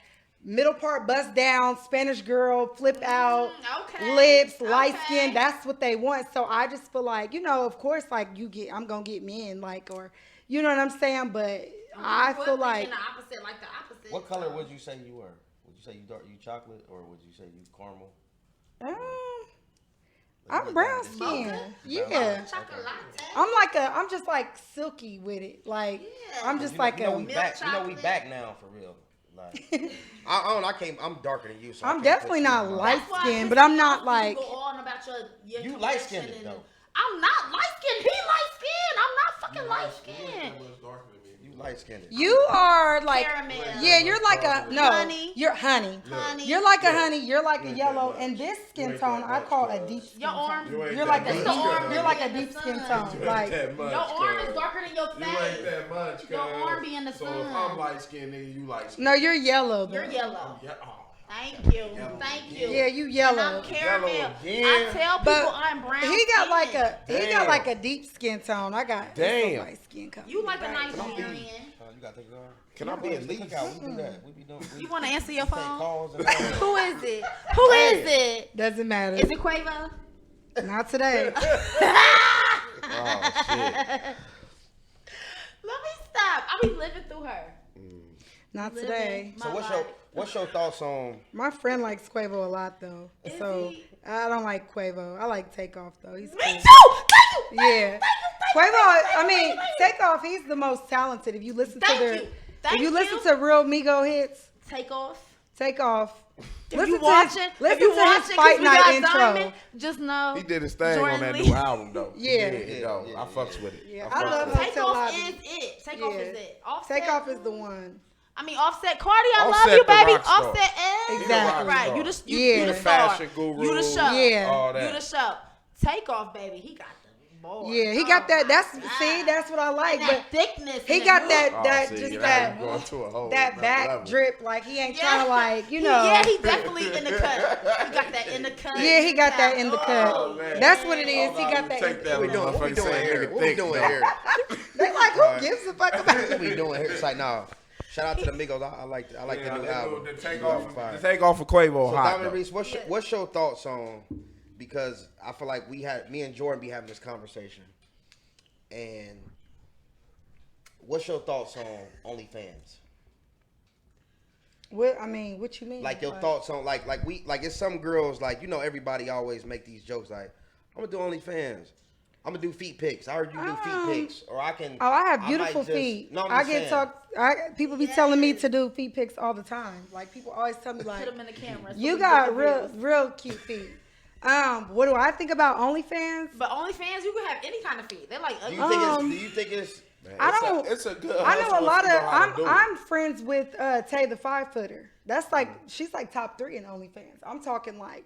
middle part bust down, Spanish girl, flip out, okay, lips, light okay. skin. That's what they want. So I just feel like, of course, like I'm gonna get men, like, or you know what I'm saying. But I feel like the opposite, like the opposite. What color would you say you were? Would you say you chocolate or would you say you caramel? I'm brown Mocha? skin. Yeah. Chocolate I'm just like silky with it. Like Yeah. I'm just You like know a. we milk back. We chocolate. back now for real. Like I'm darker than you. So I I'm can't definitely put not you on. light That's why skinned, I but I'm pissed not me off like. when you go on about your You complexion light-skinned, and- though. I'm not light skinned. Be light skinned. I'm not fucking light skinned. You light skinned. You are like. Caramel. Yeah, you're like a no. Honey. You're honey. Honey. You're like a honey. You're like a yellow, and this skin tone I call a deep skin Your tone. arm. You're like a It's the arm you're like a in the deep skin sun. tone. Like Your arm is darker than your You ain't face. that much, Your arm be in the So sun. if I'm light skinned, nigga, you light skinned. no, you're yellow. You're Though. yellow. Yeah, oh. Thank you. Thank you. Yeah, you And yellow. I'm caramel. Yellow I again. tell people But I'm brown. he got like skin. a Damn. deep skin tone. I got Damn. light skin color. You like a Right. Nigerian. You gotta take it off. Can I be at least? We do that. We be doing. You want to answer your take phone? calls and all that. Who is it? Who is it? Doesn't matter. Is it Quavo? Not today. shit. Let me stop. I be living through her. Not Living today. my So life. what's your thoughts on? My friend likes Quavo a lot though, Is so he? I don't like Quavo. I like Takeoff though. He's Me cool. too. Thank you. Yeah. Quavo, I mean, Takeoff, he's the most talented. If you listen Thank to their, you. Thank if you listen you. to real Migo hits, Take off. Takeoff. If you watching, listen if you to watching, his Fight Night intro. Diamond, just know He did his thing Jordan on that Lee. new album though. Yeah. I fucks with it. Yeah, I I fucks love with him. it. Takeoff Until I- is it. Takeoff Yeah. is it. Offset. Takeoff is the one. I mean, Offset. Cardi, I Offset love you, the baby. rock star. Offset. Exactly. Right. You Yeah. the The star. fashion guru. You the show. Yeah. All that. You the show. Takeoff, baby. He got the board. Yeah, he got that. That's God. see, that's what I like. And but that thickness. he in got it. that Oh, that see, just now that you going to a whole that nother back level. drip. Like he ain't Yeah. trying to like you know. Yeah, he definitely in the cut. He got that in the cut. Yeah, he got that in the cut. Oh, man. That's what it is. Oh, he no, got you that. take that in the one. cut. What we doing here? What we doing here? They like who gives a fuck about What we doing here? It's like, nah. Shout out to the Migos. I like the new album. The takeoff of Quavo So, hot. Diamond though. Reese, what's your thoughts on? Because I feel like me and Jordan be having this conversation, and what's your thoughts on OnlyFans? What I mean, what you mean? Like your thoughts on like it's some girls like everybody always make these jokes like I'm gonna do OnlyFans. I'm gonna do feet pics. I heard you do feet pics, or I can. Oh, I have might beautiful just- feet. No, I'm I just get saying. talked. People be telling me to do feet pics all the time. Like people always tell me like, Put him in the camera. so you we got get the real views. real cute feet. What do I think about OnlyFans? But OnlyFans, you can have any kind of feet. They're like Do ugly. you think it's? Man, I don't. It's a good. I know hustle a lot if you of. know how to do it. I'm friends with Tay the 5-footer. That's like she's like top 3 in OnlyFans. I'm talking like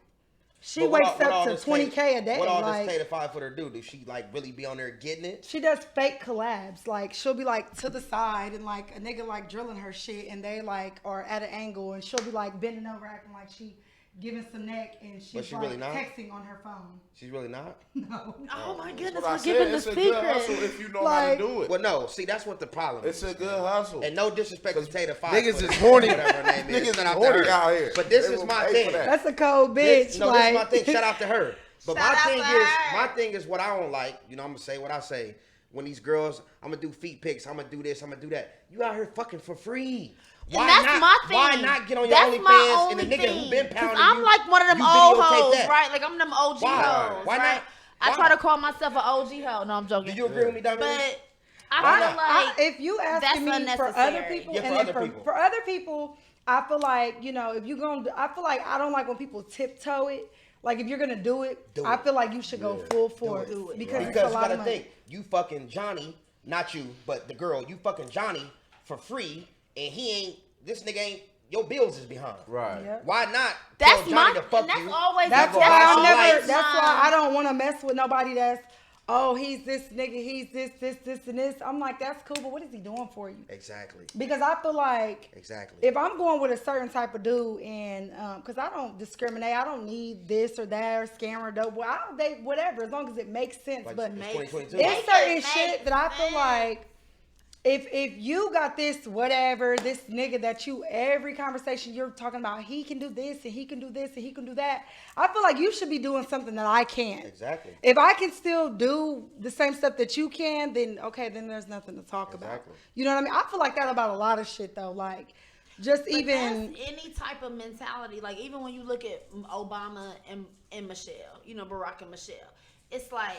she But wakes what all up to this 20K a day. What all like, this Tay the 5-footer do? Do she like really be on there getting it? she does fake collabs. Like she'll be like to the side and like a nigga like drilling her shit and they like are at an angle and she'll be like bending over acting like she giving some neck and she's she like really not? texting on her phone. She's really not. No. Oh my goodness, That's what I we're said. giving the It's a good hustle secret. if you know Like- how to do it. Well, no. See, that's what the problem It's is. a good hustle. And no disrespect to Tay the 5-footer. Niggas is horny. Whatever her name is. Niggas Shout is out to horny her. out here. But this They is will my pay thing. for that. That's a cold bitch. This is like my thing. Shout out to her. But Shout out to her. my thing is what I don't like. You know, I'm gonna say what I say. When these girls, I'm gonna do feet pics. I'm gonna do this. I'm gonna do that. You out here fucking for free. And that's my thing. Why not get on your That's my OnlyFans and only the nigga thing. who been 'Cause pounding I'm you? like one of them you old videotape hoes, that. right? Like I'm them OG Why? hoes. Why right? not? I Why? try to call myself an OG hoe. No, I'm joking. Do you agree with me, Diamond? But I feel like if you that's asking me for other unnecessary. people, Yeah, for and other then people. for other people, I feel like if you're gonna, I feel like I don't like when people tiptoe it. Like if you're gonna do it, Do I it. feel like you should go full force Do it. because it's Because a you lot gotta of money. think, you fucking Johnny, not you, but the girl, you fucking Johnny for free, and this nigga ain't, your bills is behind. Right. Yep. Why not that's tell Johnny my. to fuck And that's you? always. That's Never why I always never. my- That's why I don't want to mess with nobody that's. Oh, he's this nigga. He's this, and this. I'm like, that's cool, but what is he doing for you? Exactly. Because I feel like Exactly. if I'm going with a certain type of dude, and because I don't discriminate, I don't need this or that or scammer, dope. Well, I don't date whatever as long as it makes sense. Like, but it's Makes- 2022. it's certain Make shit that I feel sense. like if you got this whatever, this nigga that you every conversation you're talking about, he can do this and he can do this and he can do that. I feel like you should be doing something that I can't. Exactly. If I can still do the same stuff that you can, then okay, then there's nothing to talk about. Exactly. You know what I mean? I feel like that about a lot of shit though. Like just But even that's any type of mentality. Like even when you look at Obama and Michelle, Barack and Michelle, it's like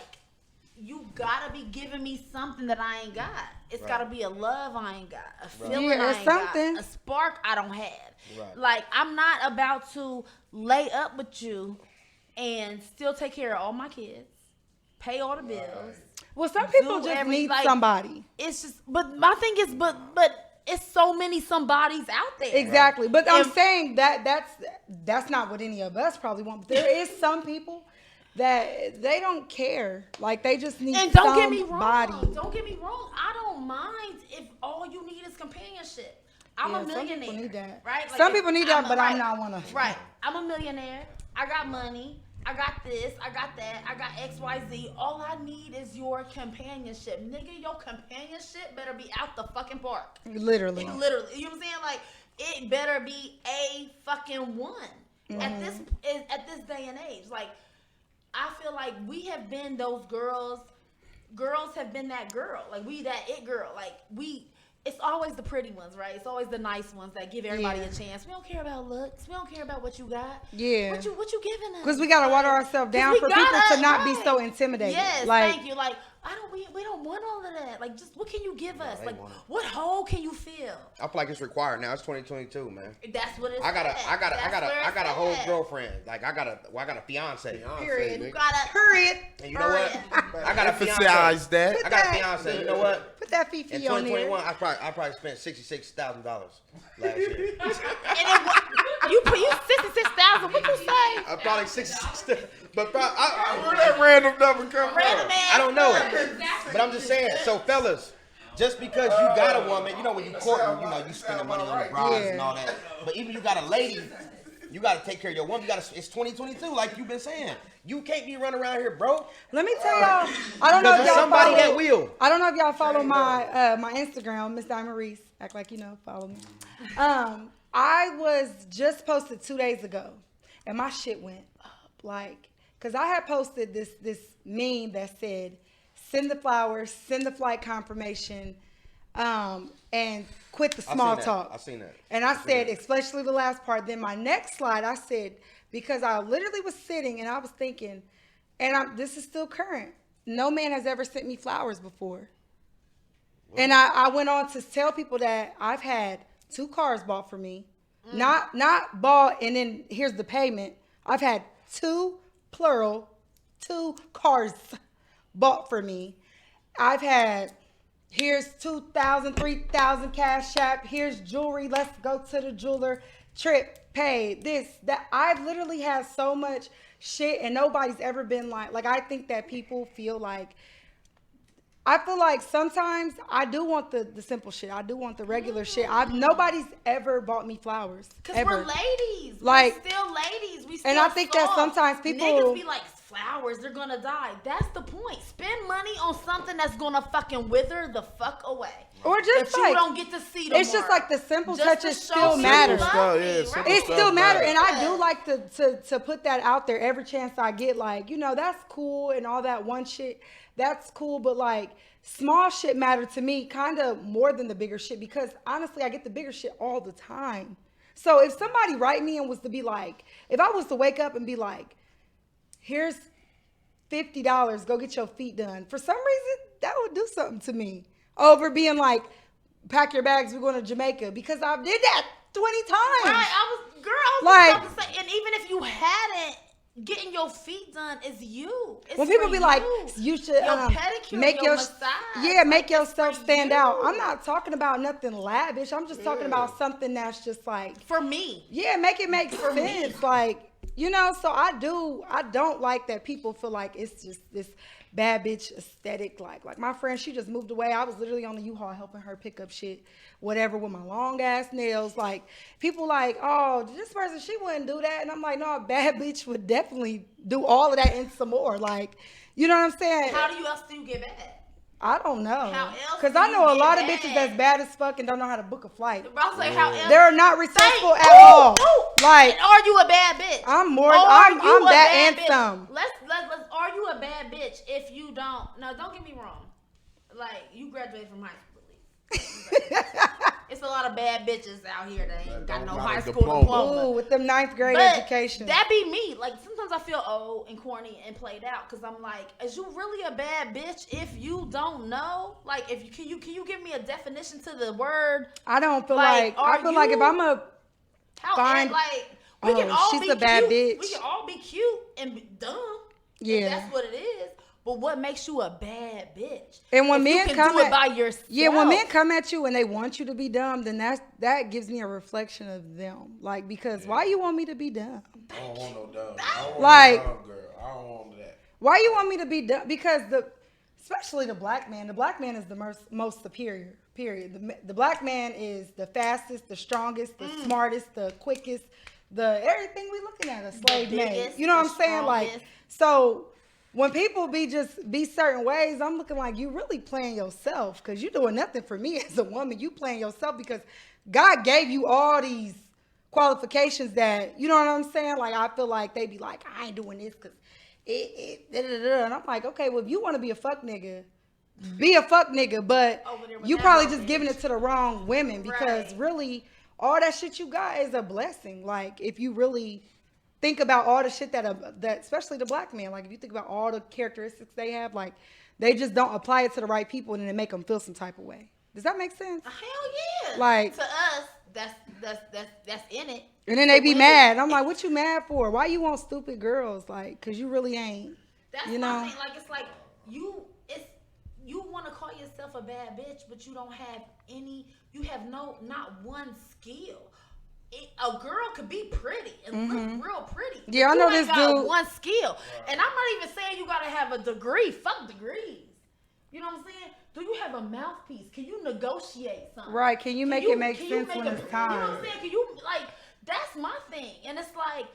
you gotta be giving me something that I ain't got. It's Right. gotta be a love I ain't got, a feeling Yeah, I it's ain't something. got, a spark I don't have. Right. Like I'm not about to lay up with you and still take care of all my kids, pay all the bills. well, some people do just every- need like, somebody. It's just, but my thing is, but it's so many somebodies out there. Exactly. But I'm And- saying that's not what any of us probably want. But there is some people that they don't care. Like they just need And don't somebody. get me wrong. Don't get me wrong. I don't mind if all you need is companionship. I'm Yeah, a some millionaire. people need that. Right? Like, Some if people need that, a- but I'm right, not one of them. Right. I'm a millionaire. I got money. I got this. I got that. I got XYZ. All I need is your companionship. Nigga, your companionship better be out the fucking park. Literally. Literally. You know what I'm saying? Like, it better be a fucking one at this day and age. Like, I feel like we have been those girls girls have been that girl. Like, we that it girl. Like, it's always the pretty ones, right? It's always the nice ones that give everybody a chance. We don't care about looks. We don't care about what you got. Yeah. What you giving us? Because we got to water ourselves down for people to not be so intimidated. Yes, like, thank you. Like, we don't want all of that. Like, just what can you give us? Like, what hole can you fill? I feel like it's required now. It's 2022, man. That's what it's. I got a whole girlfriend. Like, I got a fiance. Period. You got a period. And you know what? I got a fiance. Emphasize that. I got a fiance. You know what? Put that Fifi In on there. 2021, I probably spent $66,000 last year. And you 66,000. What you say? I probably 66. But Where that random number come from? I don't know it. But I'm just saying. So fellas, just because you got a woman, you know when you courting, you know you spending money on the brides and all that. But even you got a lady, you got to take care of your woman. It's 2022, like you've been saying. You can't be running around here, bro. Let me tell y'all. I don't know if y'all somebody follow. that will. I don't know if y'all follow my my Instagram, Miss Diamond Reese. Act like you know. Follow me. I was just posted 2 days ago, and my shit went up. Like, cause I had posted this meme that said, "Send the flowers, send the flight confirmation, and quit the small talk." I seen that. And I said, especially the last part. Then my next slide, I said, because I literally was sitting and I was thinking, and this is still current. No man has ever sent me flowers before. What? And I went on to tell people that I've had 2 cars bought for me, not bought and then here's the payment. I've had 2 cars bought for me. I've had, here's 2,000, 3,000 cash app. Here's jewelry. Let's go to the jeweler. Trip paid. This, that. I've literally had so much shit and nobody's ever been like I think that people feel like, I feel like sometimes I do want the simple shit. I do want the regular shit. Nobody's ever bought me flowers. Because we're ladies. Like, we're still ladies. We still and I think that sometimes people niggas be like, flowers, they're gonna die. That's the point. Spend money on something that's gonna fucking wither the fuck away. Or just if like, you don't get to see them. It's just like the simple just touches still matter. It still matter. And I do like to put that out there every chance I get. Like, you know, that's cool and all that one shit. That's cool. But like, small shit matter to me kind of more than the bigger shit. Because honestly, I get the bigger shit all the time. So if somebody write me and was to be like, if I was to wake up and be like, here's $50, go get your feet done. For some reason, that would do something to me. Over being like, pack your bags, we're going to Jamaica. Because I did that 20 times. Right, I was about to say, and even if you hadn't, getting your feet done is you. It's when people be like, you should pedicure, make your massage. Yeah, make yourself stand out. I'm not talking about nothing lavish. I'm just talking about something that's just like. For me. Yeah, make it make sense. Like, you know, so I don't like that people feel like it's just this bad bitch aesthetic. Like my friend, she just moved away. I was literally on the U-Haul helping her pick up shit, whatever, with my long ass nails. Like, people like, oh, this person, she wouldn't do that. And I'm like, no, a bad bitch would definitely do all of that and some more. Like, you know what I'm saying? How else do you get bad? I don't know. How else? Because I know a lot of bitches that's bad as fuck and don't know how to book a flight. I'll say, how else? They're not resourceful at all. Like, and are you a bad bitch? I'm that and some. Let's are you a bad bitch if you don't? No, don't get me wrong. Like, you graduated from high school, at least. It's a lot of bad bitches out here that ain't got no high school diploma. Ooh, with them 9th grade education. That be me. Like, sometimes I feel old and corny and played out because I'm like, is you really a bad bitch if you don't know? Like, if you can you give me a definition to the word? I don't feel like I feel like if I'm a we can all she's be a bad cute. bitch. We can all be cute and be dumb. Yeah, that's what it is. But what makes you a bad bitch? And when men come do it by yourself. Yeah, when men come at you and they want you to be dumb, then that gives me a reflection of them. Like, because why you want me to be dumb? I don't want no dumb. I don't want like, no dumb girl. I don't want that. Why you want me to be dumb? Because especially the black man is the most superior. Period. The black man is the fastest, the strongest, the smartest, the quickest, the everything we looking at a slave made. You know what I'm saying? Strongest. Like, so. When people be certain ways, I'm looking like you really playing yourself because you're doing nothing for me as a woman. You playing yourself because God gave you all these qualifications that, you know what I'm saying? Like, I feel like they be like, I ain't doing this because and I'm like, okay, well, if you want to be a fuck nigga, be a fuck nigga, but you probably just bitch. giving it to the wrong women because Right. really all that shit you got is a blessing. Like if you really think about all the shit that especially the black man, like if you think about all the characteristics they have, like they just don't apply it to the right people and then it make them feel some type of way. Does that make sense? Hell yeah. Like to us, that's in it. And then they be mad. I'm like, what you mad for? Why you want stupid girls? Like, cause you really ain't. That's you my know. thing. Like it's like you want to call yourself a bad bitch, but you don't have any. You have not one skill. A girl could be pretty and look real pretty. Yeah, I know you this ain't got dude. one skill, and I'm not even saying you gotta have a degree. Fuck degrees. You know what I'm saying? Do you have a mouthpiece? Can you negotiate something? Right? Can you make it make sense when it's You know time? what I'm saying? Can you like? That's my thing, and it's like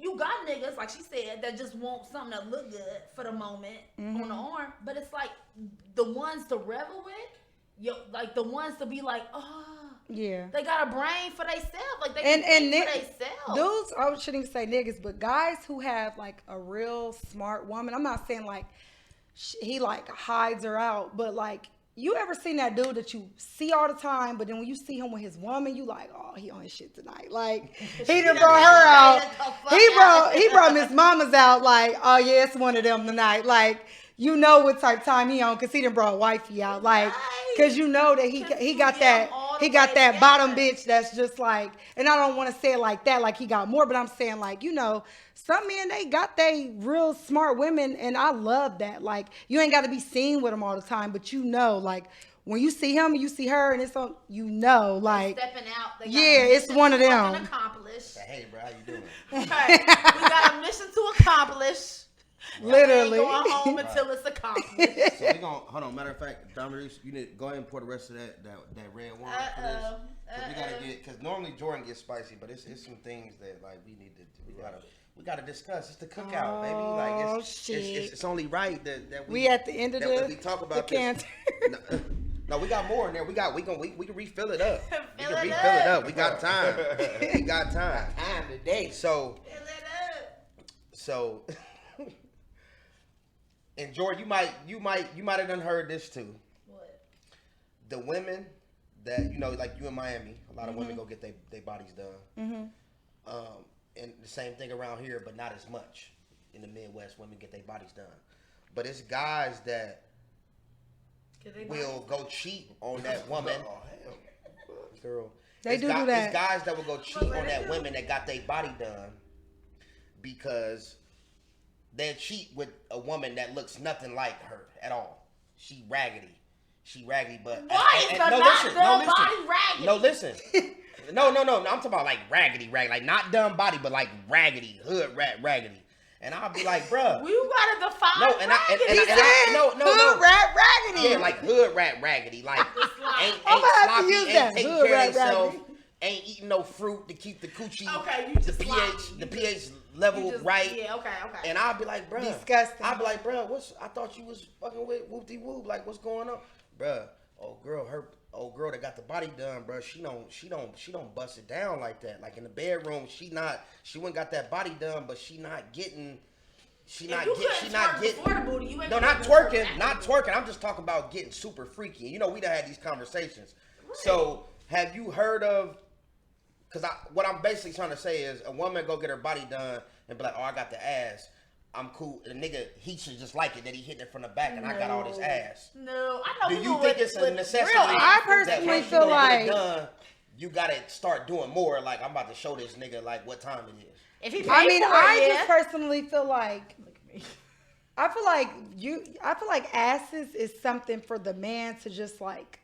you got niggas like she said that just want something that look good for the moment on the arm, but it's like the ones to revel with, like the ones to be like, oh. Yeah. They got a brain for themselves. Like they And can think for themselves. Dudes, I shouldn't even say niggas, but guys who have like a real smart woman. I'm not saying like he like hides her out, but like you ever seen that dude that you see all the time, but then when you see him with his woman, you like, oh, he on his shit tonight. Like he done brought her out. He brought Miss Mama's out. Like, oh yeah, it's one of them tonight. Like you know what type time he on because he done brought wifey out. Like. Cause you know that he got that bottom bitch that's just like, and I don't want to say it like that, like he got more, but I'm saying like, you know, some men they got they real smart women, and I love that. Like you ain't got to be seen with them all the time, but you know, like when you see him and you see her, and it's on, you know, like stepping out. Yeah, it's one of them. Hey, bro, how you doing? Right. We got a mission to accomplish. Literally. Going home until it's accomplished. So we gonna hold on. Matter of fact, Reese, you need to go ahead and pour the rest of that red wine for this. So we gotta get, because normally Jordan gets spicy, but it's some things that like we gotta discuss. It's the cookout, baby. Like it's only right that we at the end of we talk about this. No, we got more in there. We can refill it up. We can refill it up. We got time. We got time. Time today. So Fill it up. So. And Jordan, you might have done heard this too. What? The women that like you in Miami, a lot of women go get their bodies done. And the same thing around here, but not as much. In the Midwest, women get their bodies done, but it's guys that will go cheat on that woman. Girl, they do that. It's guys that will go cheat on that woman that got their body done because. They cheat with a woman that looks nothing like her at all. She raggedy, but why is the not done body raggedy? No, listen. No. I'm talking about like raggedy, like not done body, but like raggedy, hood rat raggedy. And I'll be like, bruh. You gotta define raggedy. Hood rat raggedy. Yeah, like hood rat raggedy, like ain't I'm gonna have to sloppy, use ain't that. taking Hood care rat of themselves. raggedy. Ain't eating no fruit to keep the coochie, Okay, the pH level right. Yeah, okay. And I'll be like, bruh. Disgusting. I'll be like, bruh, I thought you was fucking with whoop-de-whoop. Like, what's going on? Bruh, her girl that got the body done, bruh, she don't bust it down like that. Like in the bedroom, she went got that body done, but she not getting. Not twerking. I'm just talking about getting super freaky. You know, we done had these conversations. Right. So, have you heard of? Because what I'm basically trying to say is, a woman go get her body done and be like, "Oh, I got the ass. I'm cool." The nigga, he should just like it that he hitting it from the back, and I got all this ass. No, I know. Do you think it's a necessity? I personally feel like you gotta start doing more. Like, I'm about to show this nigga like what time it is. If he just personally feel like. I feel like asses is something for the man to just like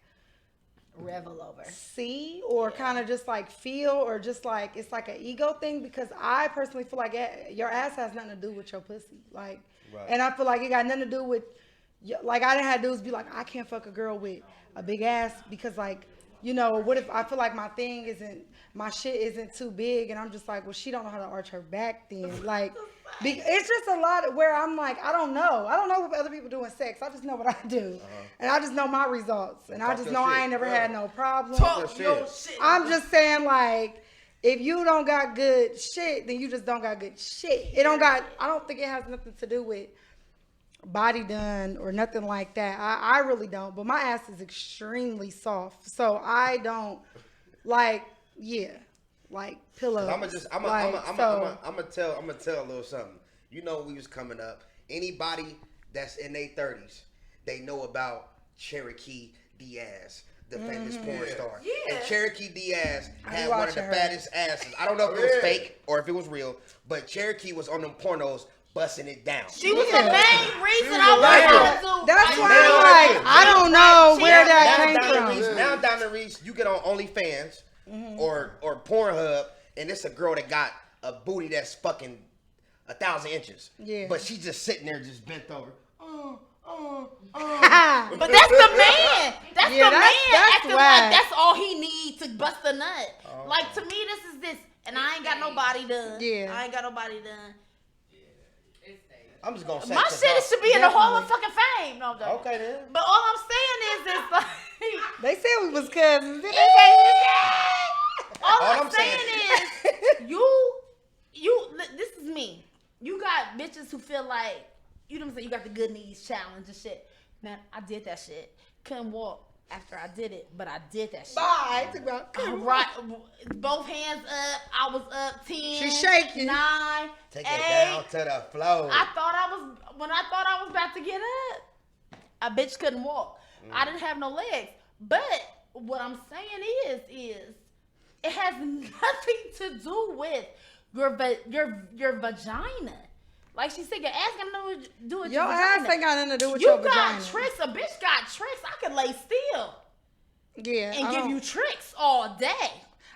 revel over, see, or kind of just like feel, or just like it's like an ego thing, because I personally feel like your ass has nothing to do with your pussy, like, right. And I feel like it got nothing to do with, like, I done had dudes be like, I can't fuck a girl with a big ass because, like, you know, what if I feel like my shit isn't too big, and I'm just like, well, she don't know how to arch her back then, like. It's just a lot of where I'm like, I don't know what other people do in sex. I just know what I do, and I just know my results, and I just know I ain't never had no problem. I'm just saying, like, if you don't got good shit, then you just don't got good shit. I don't think it has nothing to do with body done or nothing like that. I really don't. But my ass is extremely soft, so I don't like pillows. I'm gonna tell a little something. You know, when we was coming up, anybody that's in their 30s, they know about Cherokee Diaz, the famous porn star. Yeah. And Cherokee Diaz had one of the fattest asses. I don't know if it was fake or if it was real, but Cherokee was on them pornos busting it down. She was the main reason I wanted to do. That's why I'm like, I don't know where that came from. Now down the Reese, you get on OnlyFans or Pornhub, and it's a girl that got a booty that's fucking 1,000 inches. Yeah. But she's just sitting there, just bent over. But that's the man. That's the man acting like that's all he needs to bust a nut. Like, to me, this is this. And I ain't got no body done. Yeah. I ain't got no body done. I'm just gonna say my shit should be in the Hall of fucking Fame. No, no. Okay then. But all I'm saying is it's like they said we was cousins. All I'm saying is you. This is me. You got bitches who feel like, you know what I'm saying, you got the good knees challenge and shit. Man, I did that shit. Couldn't walk after I did it, but I did that shit. Bye. Right, both hands up. I was up 10. She's shaking. 9. Take 8. it down to the floor. When I thought I was about to get up, a bitch couldn't walk. I didn't have no legs. But what I'm saying is it has nothing to do with your vagina. Like she said, your ass got nothing to do with your vagina. Your ass ain't got nothing to do with your vagina. You got tricks. A bitch got tricks. I could lay still. Yeah. And give you tricks all day.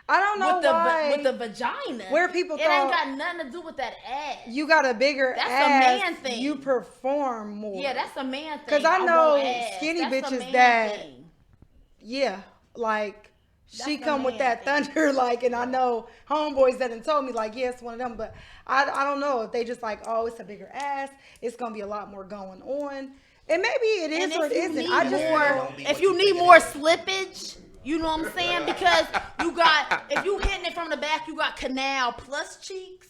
I don't know why. With the vagina. Where people it ain't got nothing to do with that ass. You got a bigger that's ass. That's a man thing. You perform more. Yeah, that's a man thing. Because I know skinny bitches that, thing. like, she come with that thunder, like, and I know homeboys that done told me, like, yeah, it's one of them, but I don't know if they just like, oh, it's a bigger ass, it's gonna be a lot more going on, and maybe it is or it isn't. I just want, if you need more slippage, you know what I'm saying, because you got, if you hitting it from the back, you got canal plus cheeks.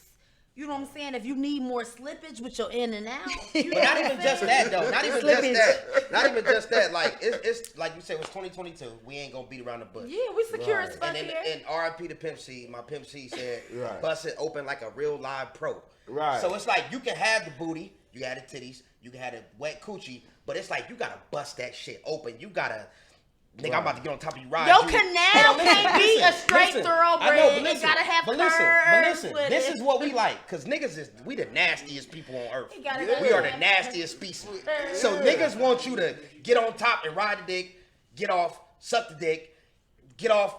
You know what I'm saying? If you need more slippage with your in and out. But not even just that, though. Not even just that. Not even just that. Like, it's like you said, it was 2022. We ain't going to beat around the bush. Yeah, we secure as fuck here. And RIP to Pimp C, my Pimp C said, bust it open like a real live pro. Right. So it's like, you can have the booty, you got the titties, you can have the wet coochie, but it's like, you got to bust that shit open. You got to... Nigga, I'm about to get on top of you, ride. Your canal can't be a straight thoroughbred. It gotta have curves. But listen, this is what we like. Cause niggas we the nastiest people on earth. We are the nastiest species. So niggas want you to get on top and ride the dick, get off, suck the dick, get off,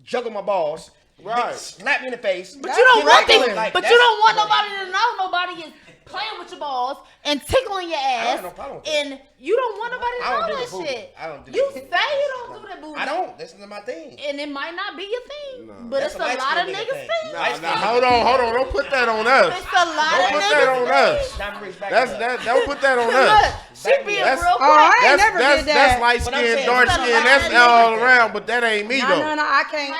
juggle my balls, right? Slap me in the face. But you don't want but you don't want nobody to know nobody is playing with your balls and tickling your ass. I don't have no problem with that. And you don't want nobody to know that shit. I don't do you say you don't do that booty. I don't. This is my thing. And it might not be your thing. No. But it's a lot of niggas' thing. Hold on. Don't put that on us. It's a lot of niggas' thing. Don't put that on us. She being real quick. That's light skin, dark skin. That's all around, but that ain't me though. No, I can't.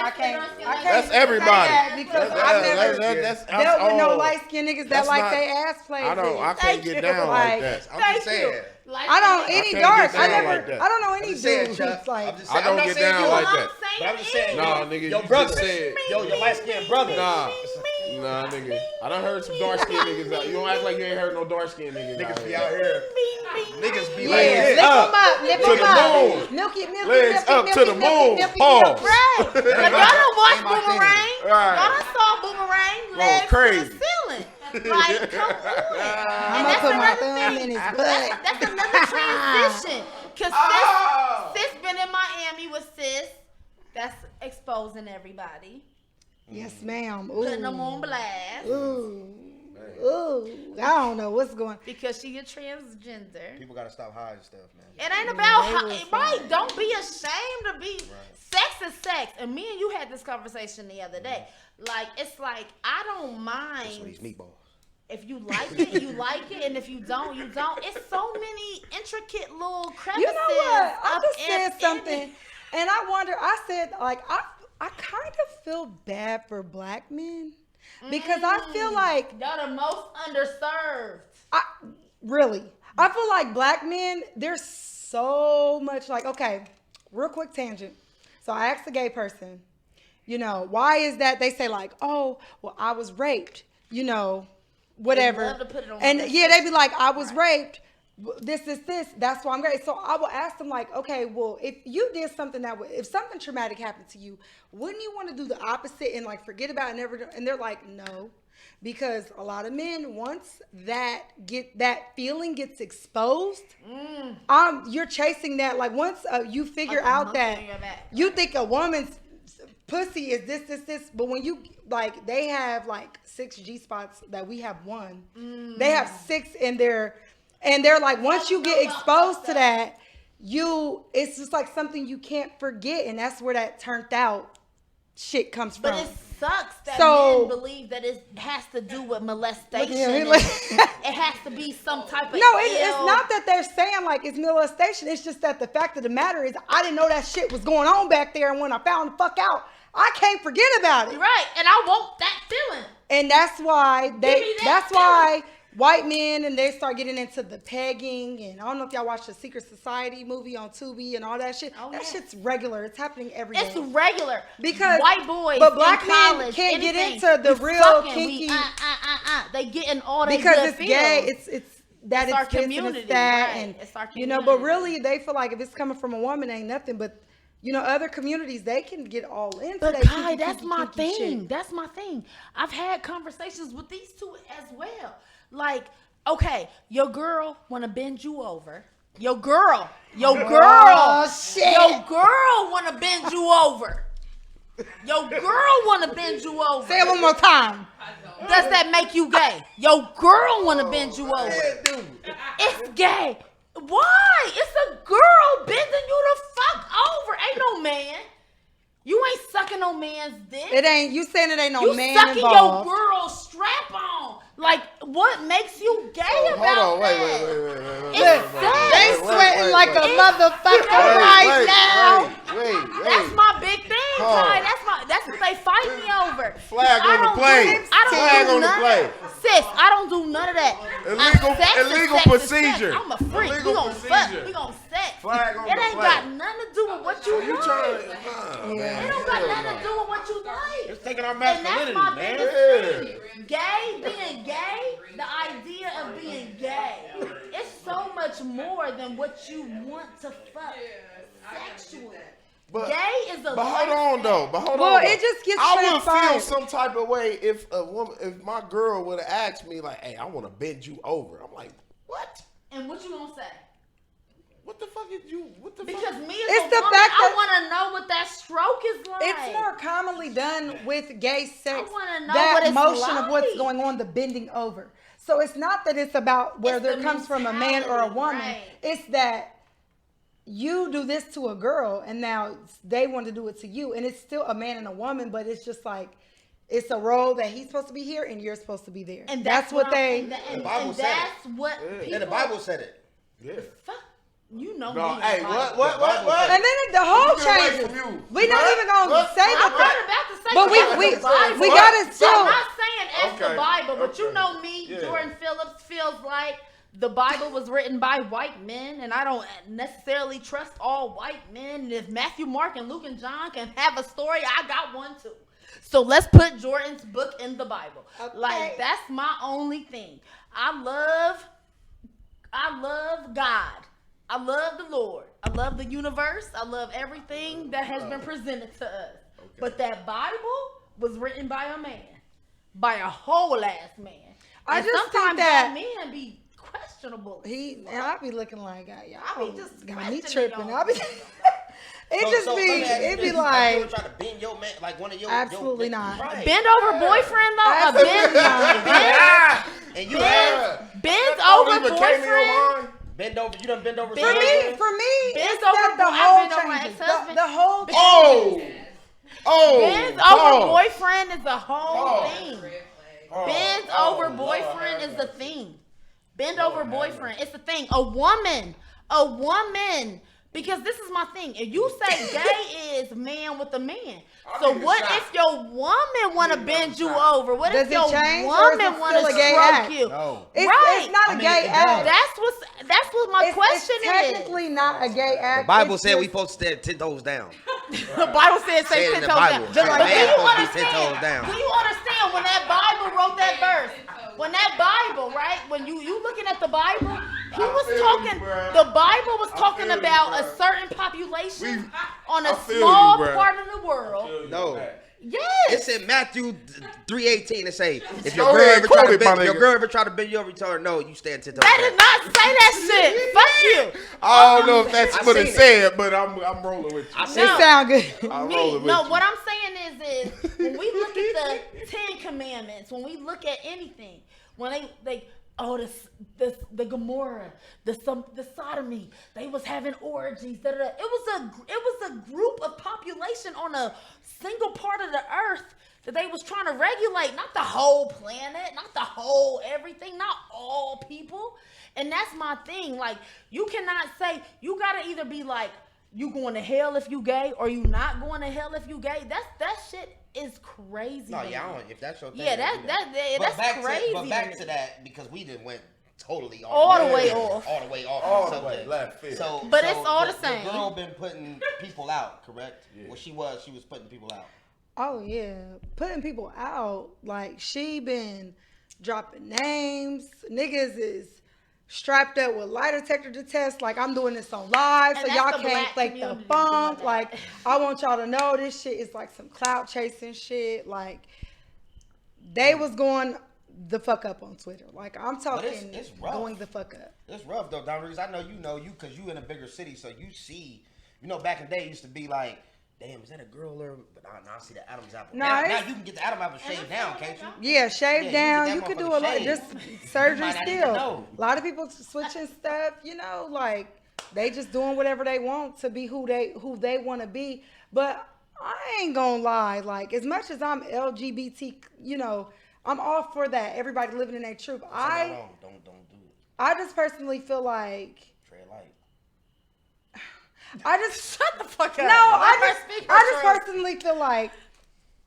That's everybody. Because I've never dealt with no light skin niggas that like they ass played. I can't get down like that. I'm just saying. I don't any dark. I don't know any dudes like. I don't get down like that. But I'm just saying, nah, nigga, your brother said, your light skinned brother. Nah, nigga. I done heard some dark skinned niggas out. You don't act like you ain't heard no dark skinned niggas. Niggas be out here. Niggas be like this. Lift them up. Milky. Legs up to the moon. Pause. Y'all don't watch Boomerang. Y'all done saw Boomerang. Legs to the ceiling. Like, come on. I'm gonna put my thumb in his butt. That's another transition. Cause sis been in Miami with sis. That's exposing everybody. Yes, ma'am. Putting them on blast. Ooh. I don't know what's going on. Because she a transgender. People gotta stop hiding stuff, man. It ain't about right. Don't be ashamed to be. Sex is sex. And me and you had this conversation the other day. Like, it's like, I don't mind. That's what these meatballs. If you like it, you like it, and if you don't, you don't. It's so many intricate little crevices. You know what? I just said something, and I wonder. I said, like, I kind of feel bad for black men because I feel like y'all the most underserved. I feel like black men, there's so much like, okay, real quick tangent. So I asked a gay person, you know, why is that? They say like, oh, well, I was raped, you know, whatever. They love to put it on and their yeah, face. they be like, I was raped. This, that's why I'm great. So I will ask them like, okay, well, if you did something if something traumatic happened to you, wouldn't you want to do the opposite and like forget about it and never do? And they're like, no, because a lot of men, once that feeling gets exposed, you're chasing that. Like once you figure out that you think a woman's pussy is this, but when you like, they have like 6 G spots that we have 1. They have 6 in there. And they're like, once you get exposed to that, it's just like something you can't forget. And that's where that turned out shit comes from. But it sucks that men believe that it has to do with molestation. It has to be some type of it's not that they're saying like it's molestation. It's just that the fact of the matter is I didn't know that shit was going on back there. And when I found the fuck out, I can't forget about it. Right. And I want that feeling. And that's why why white men and they start getting into the pegging, and I don't know if y'all watched the Secret Society movie on Tubi and all that shit. That shit's regular. It's happening every day. It's regular because white boys, but black in men college, can't anything, get into the real kinky. They getting all that because good it's feels. gay. It's our community, and it's that, right. and it's our community. you know. But really, they feel like if it's coming from a woman, it ain't nothing. But you know, other communities they can get all into. But that Kai, kinky, that's my thing. shit. That's my thing. I've had conversations with these two as well. Like, okay, your girl wanna bend you over. Your girl wanna bend you over. Your girl wanna bend you over. Say it one more time. Does that make you gay? Your girl wanna bend you over. It's gay. Why? It's a girl bending you the fuck over. Ain't no man. You ain't sucking no man's dick. It ain't. You saying it ain't no you man sucking involved. your girl's strap on. Like, what makes you gay about Hold on, that? wait. It's sex. They sweating like a motherfucker right now. Wait. That's my big thing, Kai. That's what they fight me over. Flag on the play. Flag on the play. Sis, I don't do none of that. Illegal procedure. I'm a freak. We Illegal gon' fuck. procedure. We gon' sex. Flag on It the ain't play. got nothing to do with what you You like. trying to, It don't got nothing to do with what you like. It's taking our And that's masculinity, my man. biggest thing. Being gay, the idea of being gay, it's so much more than what you want to fuck sexually. But, Gay is a But hold on lifestyle. though. Well, it just gets I would feel transpired. some type of way if if my girl would have asked me like, "Hey, I want to bend you over." I'm like, "What? And what you gonna say? What the fuck is you? What the Because fuck?" me as It's a the woman, fact I that- want to know what that stroke is like. It's more commonly done with gay sex. I wanna know that what it's motion of what's like. going on, the bending over. So it's not that it's about whether It's it the comes from a man or a mentality, woman. right. It's that you do this to a girl and now they want to do it to you. And it's still a man and a woman, but it's just like, it's a role that he's supposed to be here and you're supposed to be there. And that's what they... The Bible said that's what people... And the Bible said it. Yeah. Fuck. You know No, me. hey, the what? Bible. And then the whole Get away changes. from you. We're not What? even going to say I'm that. not about to say But that. we The Bible. got to I'm still... not saying it's the Okay. Bible, but you Okay. know me, Yeah. Jordan Phillips, feels like the Bible was written by white men, and I don't necessarily trust all white men. And if Matthew, Mark, and Luke, and John can have a story, I got one too. So let's put Jordan's book in the Bible. Okay. Like, that's my only thing. I love God. I love the Lord. I love the universe. I love everything that has been presented to us. Okay. But that Bible was written by a man. By a whole ass man. I And just think sometimes that- men be questionable. And I be looking like, y'all I be just got me questioning tripping. y'all. I be... Let me ask you It be this. Have you like... ever tried to bend your man, like one of your... Absolutely your, not. Right. Bend over boyfriend though. A Absolutely not. And you have... bend Don't over even came in your boyfriend. mind. Bend over. You done bend over... For Bend- me, Bend it's over that the boy- I whole bend over my changes. ex-husband. The whole Bend over pause. boyfriend is the whole Pause. thing. Oh, Bend oh, over Lord boyfriend have is the mercy. thing. Bend over boyfriend. It's the thing. A woman Because this is my thing. If you say gay is man with a man, so what if your woman want to bend you over? What if your woman want to stroke you? No. It's not a gay act. That's what my question is. It's technically not a gay act. The Bible said we supposed to stand 10 toes down. The Bible said say 10 toes down. Just like do you understand? 10 toes down. Do you understand when that Bible wrote that verse? When that Bible, right? When you looking at the Bible, he was talking. The Bible was talking about a certain population on a small part of the world. No. Yes. It's in Matthew 3:18. It say, if your girl ever try to bend you over, you tell her no, you stand 10 toes down. That did not say that shit. Fuck you. I don't know if that's what it said, but I'm rolling with you. It sound good. What I'm saying is when we look at the 10 Commandments, when we look at anything, when they the Gomorrah, the sodomy, they was having orgies. It was a group of population on a single part of the earth that they was trying to regulate, not the whole planet, not the whole everything, not all people. And that's my thing. Like, you cannot say, you gotta either be like, you going to hell if you gay, or you not going to hell if you gay. That shit is crazy. No, yeah, I don't. If that's your thing, yeah, that's crazy. But back to that, because we didn't went totally all the way off. All the way off. All the way left field. But it's all the same. The girl been putting people out, correct? Yeah. Well, she was putting people out. Oh yeah, putting people out. Like, she been dropping names. Niggas is strapped up with lie detector to test. Like, I'm doing this on live, so y'all can't fake the funk. Like, I want y'all to know this shit is like some clout chasing shit. Like, they was going the fuck up on Twitter. Like, I'm talking it's rough. Going the fuck up. It's rough though, Don Reese. I know you because you in a bigger city, so you see, back in the day it used to be like, damn, is that a girl or? But now I see the Adam's apple. No, now you can get the Adam's apple shaved down, can't you? Yeah, shaved down. You could do a lot. Just surgery still. A lot of people switching stuff. Like, they just doing whatever they want to be who they want to be. But I ain't gonna lie. Like, as much as I'm LGBT, I'm all for that. Everybody living in their truth. Don't do it. I just personally feel like. Tread light. I just shut the fuck up. No, I just personally feel like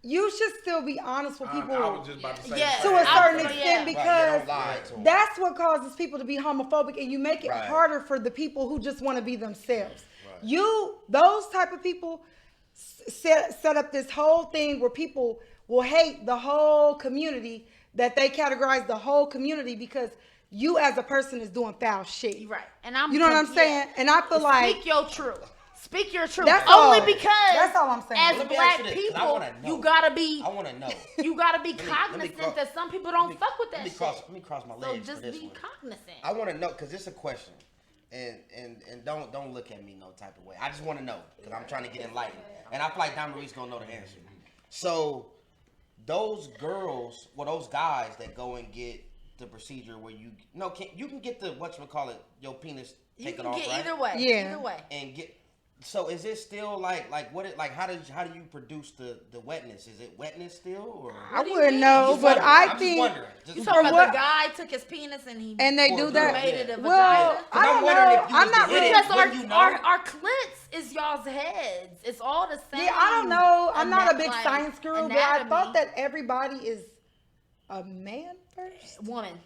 you should still be honest with people I was just about to say to a certain extent, because right, that's what causes people to be homophobic, and you make it harder for the people who just want to be themselves. Right. Those type of people set up this whole thing where people will hate the whole community, that they categorize the whole community because you as a person is doing foul shit. Right. And you know what I'm saying? And I feel like speak your truth. Speak your truth. That's only all. because that's all I'm saying. As black people, you gotta be. I want to know. You gotta be cognizant that some people don't fuck with that shit. Let me cross my legs. So just for this be one. cognizant. I want to know, because it's a question, and don't look at me no type of way. I just want to know, because I'm trying to get enlightened, and I feel like Don Marie's gonna know the answer. So those girls, those guys that go and get the procedure where you can get the your penis taken off, right? Either way. Yeah. Either way. And get. So is it still how do you produce the wetness? Is it wetness still, or I wouldn't know, but I think you talking about the guy took his penis and they do that. Made it a well, vagina? I don't know. I'm not really because our clits is y'all's heads. It's all the same. Yeah, I don't know. I'm not a big science guru, anatomy. but I thought that everybody is a man first, woman.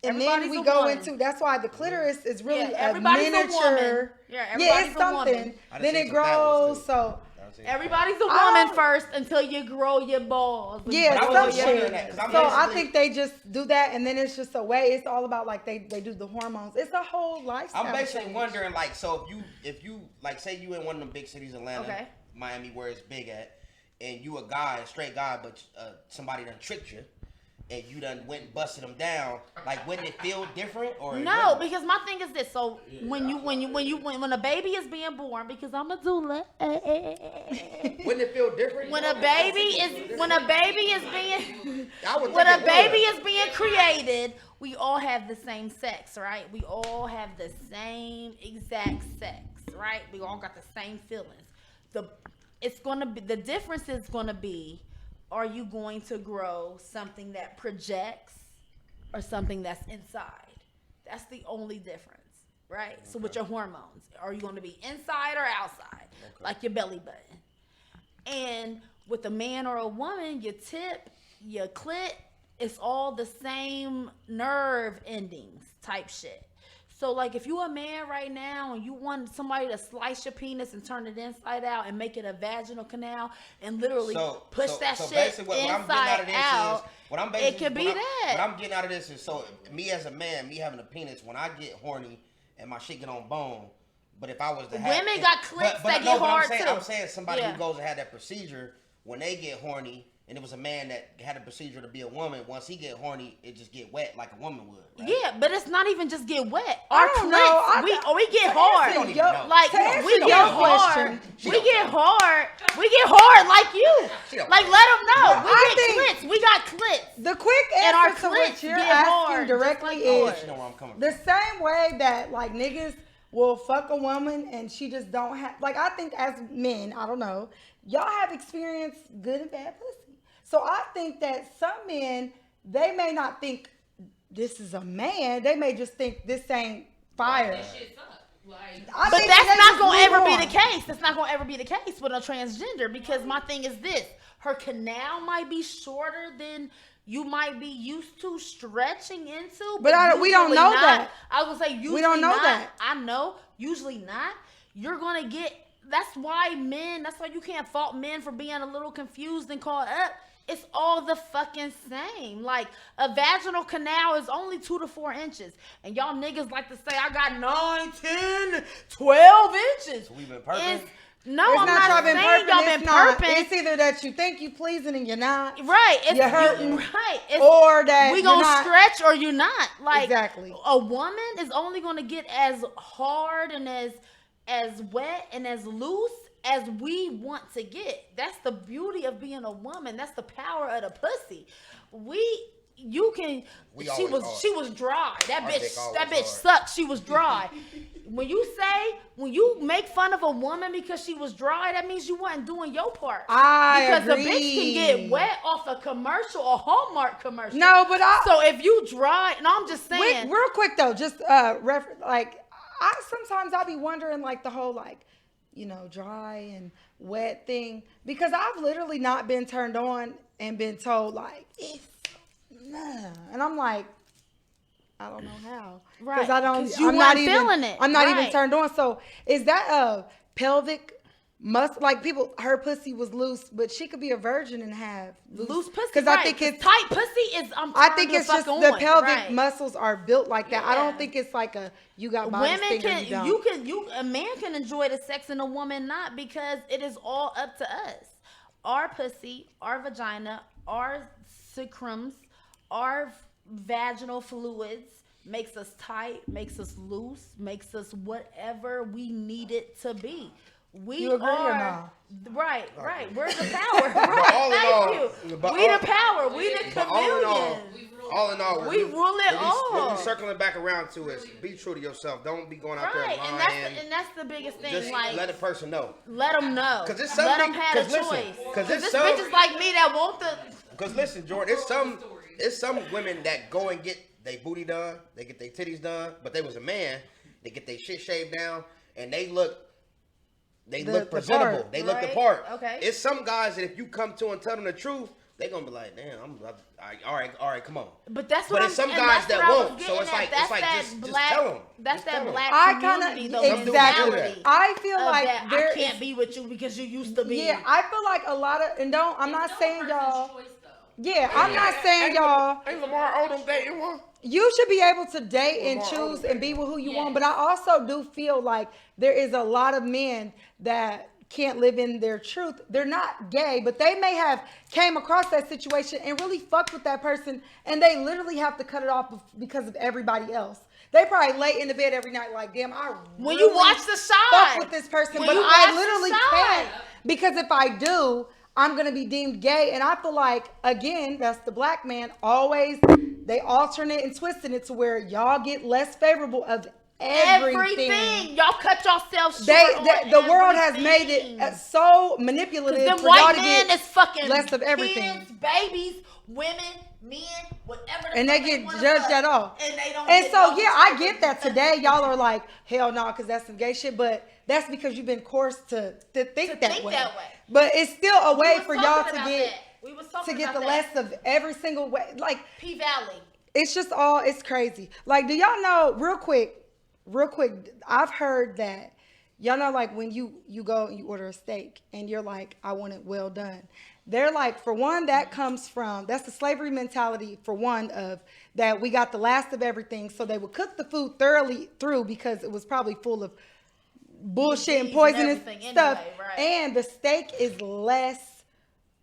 And then we go into, that's why the clitoris is really a everybody's miniature. Everybody's it's something. Then it grows. So everybody's a woman first until you grow your balls. Yeah, some shit. So I think they just do that, and then it's just a way. It's all about like they do the hormones. It's a whole lifestyle. I'm basically wondering, like, so if you like, say you in one of them big cities, Atlanta, Miami, where it's big at, and you a guy, a straight guy, but somebody done tricked you. And you done went and busted them down, like, wouldn't it feel different? Or no, because my thing is this. So when a baby is being born, because I'm a doula, wouldn't it feel different? When a baby is being created, we all have the same sex, right? We all have the same exact sex, right? We all got the same feelings. The difference is gonna be, are you going to grow something that projects or something that's inside? That's the only difference. right? Okay. So with your hormones, are you going to be inside or outside, like your belly button? And with a man or a woman, your tip, your clit, it's all the same nerve endings type shit. So, like, if you a man right now and you want somebody to slice your penis and turn it inside out and make it a vaginal canal and literally push that shit inside out, it could be that. What I'm getting out of this is, so me as a man, me having a penis, when I get horny and my shit get on bone, but if I was to have... Women got clits that get hard, too. I'm saying somebody who goes and had that procedure, when they get horny, and it was a man that had a procedure to be a woman, once he get horny, it just get wet like a woman would. Right? Yeah, but it's not even just get wet. Our clits, we get hard. Like, we get hard. We get hard like you. Like, let them know. We get clits. We got clits. The quick answer to what you're asking directly is the same way that, like, niggas will fuck a woman and she just don't have... Like, I think as men, I don't know, y'all have experienced good and bad pussy. So I think that some men, they may not think this is a man. They may just think this ain't fire. That shit suck. But that's not going to ever be the case. That's not going to ever be the case with a transgender, because my thing is this. Her canal might be shorter than you might be used to stretching into. But we don't know that. I would say usually we don't know not. That. I know. Usually not. You're going to get... That's why you can't fault men for being a little confused and caught up. It's all the fucking same. Like, a vaginal canal is only 2 to 4 inches. And y'all niggas like to say, I got 9, 10, 12 inches. So we've been perping? No, I'm not saying y'all been perping. It's either that you think you pleasing and you're not. Right. You're hurting. Right. Or that we gonna stretch or you're not. Like, exactly. A woman is only gonna get as hard and as wet and as loose as we want to get. That's the beauty of being a woman. That's the power of the pussy. She was dry. That bitch sucked. She was dry. When you make fun of a woman because she was dry, that means you wasn't doing your part. Because a bitch can get wet off a commercial, a Hallmark commercial. No, but so if you dry, and I'm just saying. Real quick though, just sometimes I'll be wondering, like, the whole, like, you know, dry and wet thing, because I've literally not been turned on and been told, like, it's nah. And I'm like, I don't know how. Right. Because I'm not feeling it. I'm not even turned on. So is that a pelvic muscle? Like, people, her pussy was loose, but she could be a virgin and have loose pussy. Because I think it's tight pussy is. I think it's just the pelvic muscles are built like that. Yeah. I don't think it's like you got body women can a man can enjoy the sex and a woman not, because it is all up to us. Our pussy, our vagina, our secrums, our vaginal fluids makes us tight, makes us loose, makes us whatever we need it to be. You agree or not? Right. We're the power. Right. Thank you. We the power. We the chameleons. All in all, we rule it all. What we circling back around to is be true to yourself. Don't be going out there lying. And that's the biggest thing. Just like, let a person know. Let them know. Because it's let them have a choice. Because this bitches like me that want the. Because listen, Jordan, it's some women that go and get their booty done, they get their titties done, but they was a man, they get their shit shaved down, and they look presentable. They look the part. Okay. It's some guys that if you come to and tell them the truth, they gonna be like, damn, all right, come on. But that's what. But it's some guys that won't. So it's like just tell them. That's that black community. Exactly. I feel like I can't be with you because you used to be. Yeah, I feel like a lot of I'm not saying y'all. Yeah, I'm not saying y'all. Ain't Lamar Odom dating one? You should be able to date and choose and be with who you want. But I also do feel like there is a lot of men that can't live in their truth. They're not gay, but they may have came across that situation and really fucked with that person, and they literally have to cut it off because of everybody else. They probably lay in the bed every night like, damn, when you watch The Shy, fuck with this person, but I literally can't, because if I do, I'm gonna be deemed gay. And I feel like, again, that's the black man always. They alternate and twisting it to where y'all get less favorable of everything. Y'all cut yourselves short. The world has made it so manipulative them for y'all white to men get is fucking less of everything. Kids, babies, women, men, whatever. And they get judged at all. And they don't. And so yeah, I get that today y'all are like, hell no, because that's some gay shit. But that's because you've been coerced to think that way. But it's still a way for y'all to get the less of every single way. Like P Valley. It's just all, it's crazy. Like, do y'all know, real quick, I've heard that, y'all know, like, when you go and you order a steak and you're like, I want it well done. They're like, for one, that's the slavery mentality, for one, of that we got the last of everything. So they would cook the food thoroughly through because it was probably full of bullshit and poisonous stuff. Anyway, right. And the steak is less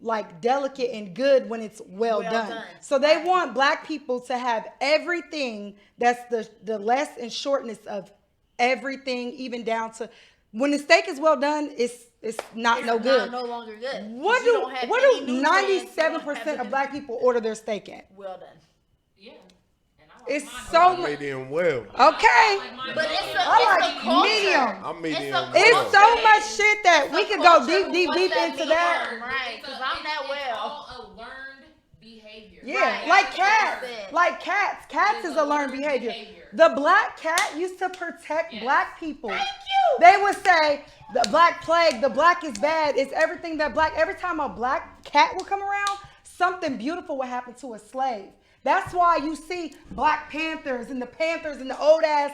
like delicate and good when it's well done. So they want black people to have everything that's the less and shortness of everything, even down to when the steak is well done, it's no good. No longer good. What do 97% of black people order their steak at? Well done. Yeah. It's so medium well. Okay. But it's I a like culture. medium. I'm medium well. It's so much shit that we could go deep into that. Right, because I'm that well. It's all a learned behavior. Yeah, Right. like cats. Cats is a learned behavior. The black cat used to protect black people. Thank you. They would say the black plague, the black is bad. It's everything that black. Every time a black cat would come around, something beautiful would happen to a slave. That's why you see Black Panthers and the old ass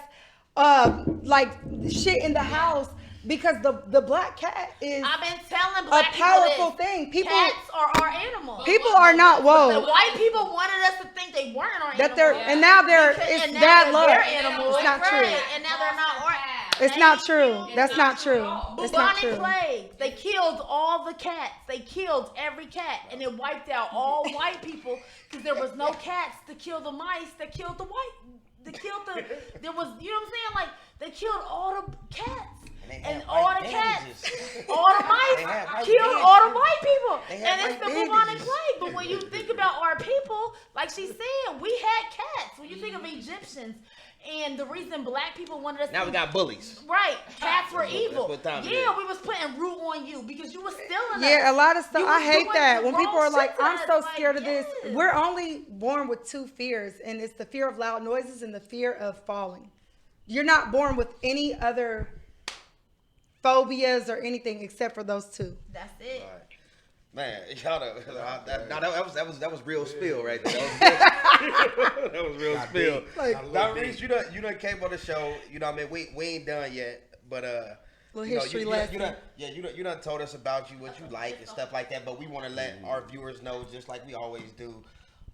like shit in the house, because the black cat is I've been telling a black powerful people thing. People cats are our animals. People are not The woke. white people wanted us to think they weren't our That animals. they're and now they're it's and now bad they're love. their animals. It's not Right. true. And now they're not our. It's not true. That's not true. It's not Bubonic true. plague. They killed all the cats. They killed every cat, and it wiped out all white people because there was no cats to kill the mice. That killed the white. They killed the. There was, you know what I'm saying? Like they killed all the cats. And all the cats, all the mice killed all the white people. And it's the bubonic plague. But when you think about our people, like she said, we had cats. When you think of Egyptians, and the reason black people wanted us Now we got bullies. Right. Cats were evil. That's what Yeah, we was putting root on you because you was stealing us. Yeah, a lot of stuff. You I was hate doing that the when people wrong are like, shit to I'm us. so Like, scared of this. yes. We're only born with two fears, and it's the fear of loud noises and the fear of falling. You're not born with any other phobias or anything except for those two. That's it. Right. Man, y'all that was real spill right there. That was real spill. Now, Reese, you done came on the show. You know what I mean? We ain't done yet, but little you know, history you lesson. done told us about you, what you like and stuff like that. But we want to let our viewers know, just like we always do,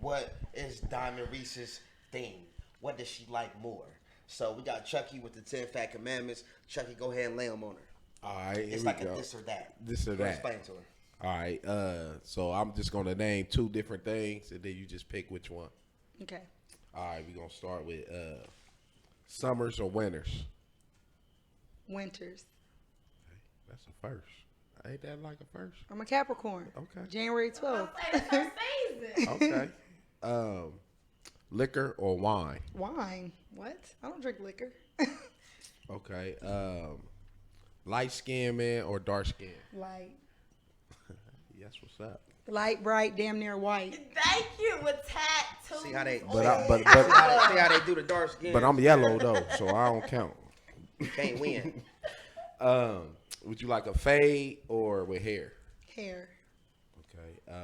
what is Diamond Reese's thing? What does she like more? So we got Chucky with the 10 Fat Commandments. Chucky, go ahead and lay them on her. All right, here It's we like go. a this or that. This or that. Explain to her. All right, so I'm just gonna name two different things, and then you just pick which one. Okay. All right, we're gonna start with summers or winters. Winters. That's a first. Ain't that like a first? I'm a Capricorn. Okay. January 12th. Okay. Liquor or wine? Wine. What? I don't drink liquor. Okay. Light skin man or dark skin? Light. Yes, what's up? Light, bright, damn near white. Thank you. With tattoos. See how they But see how they do the dark skin. But I'm yellow though, so I don't count. Can't win. Would you like a fade or with hair? Hair. Okay.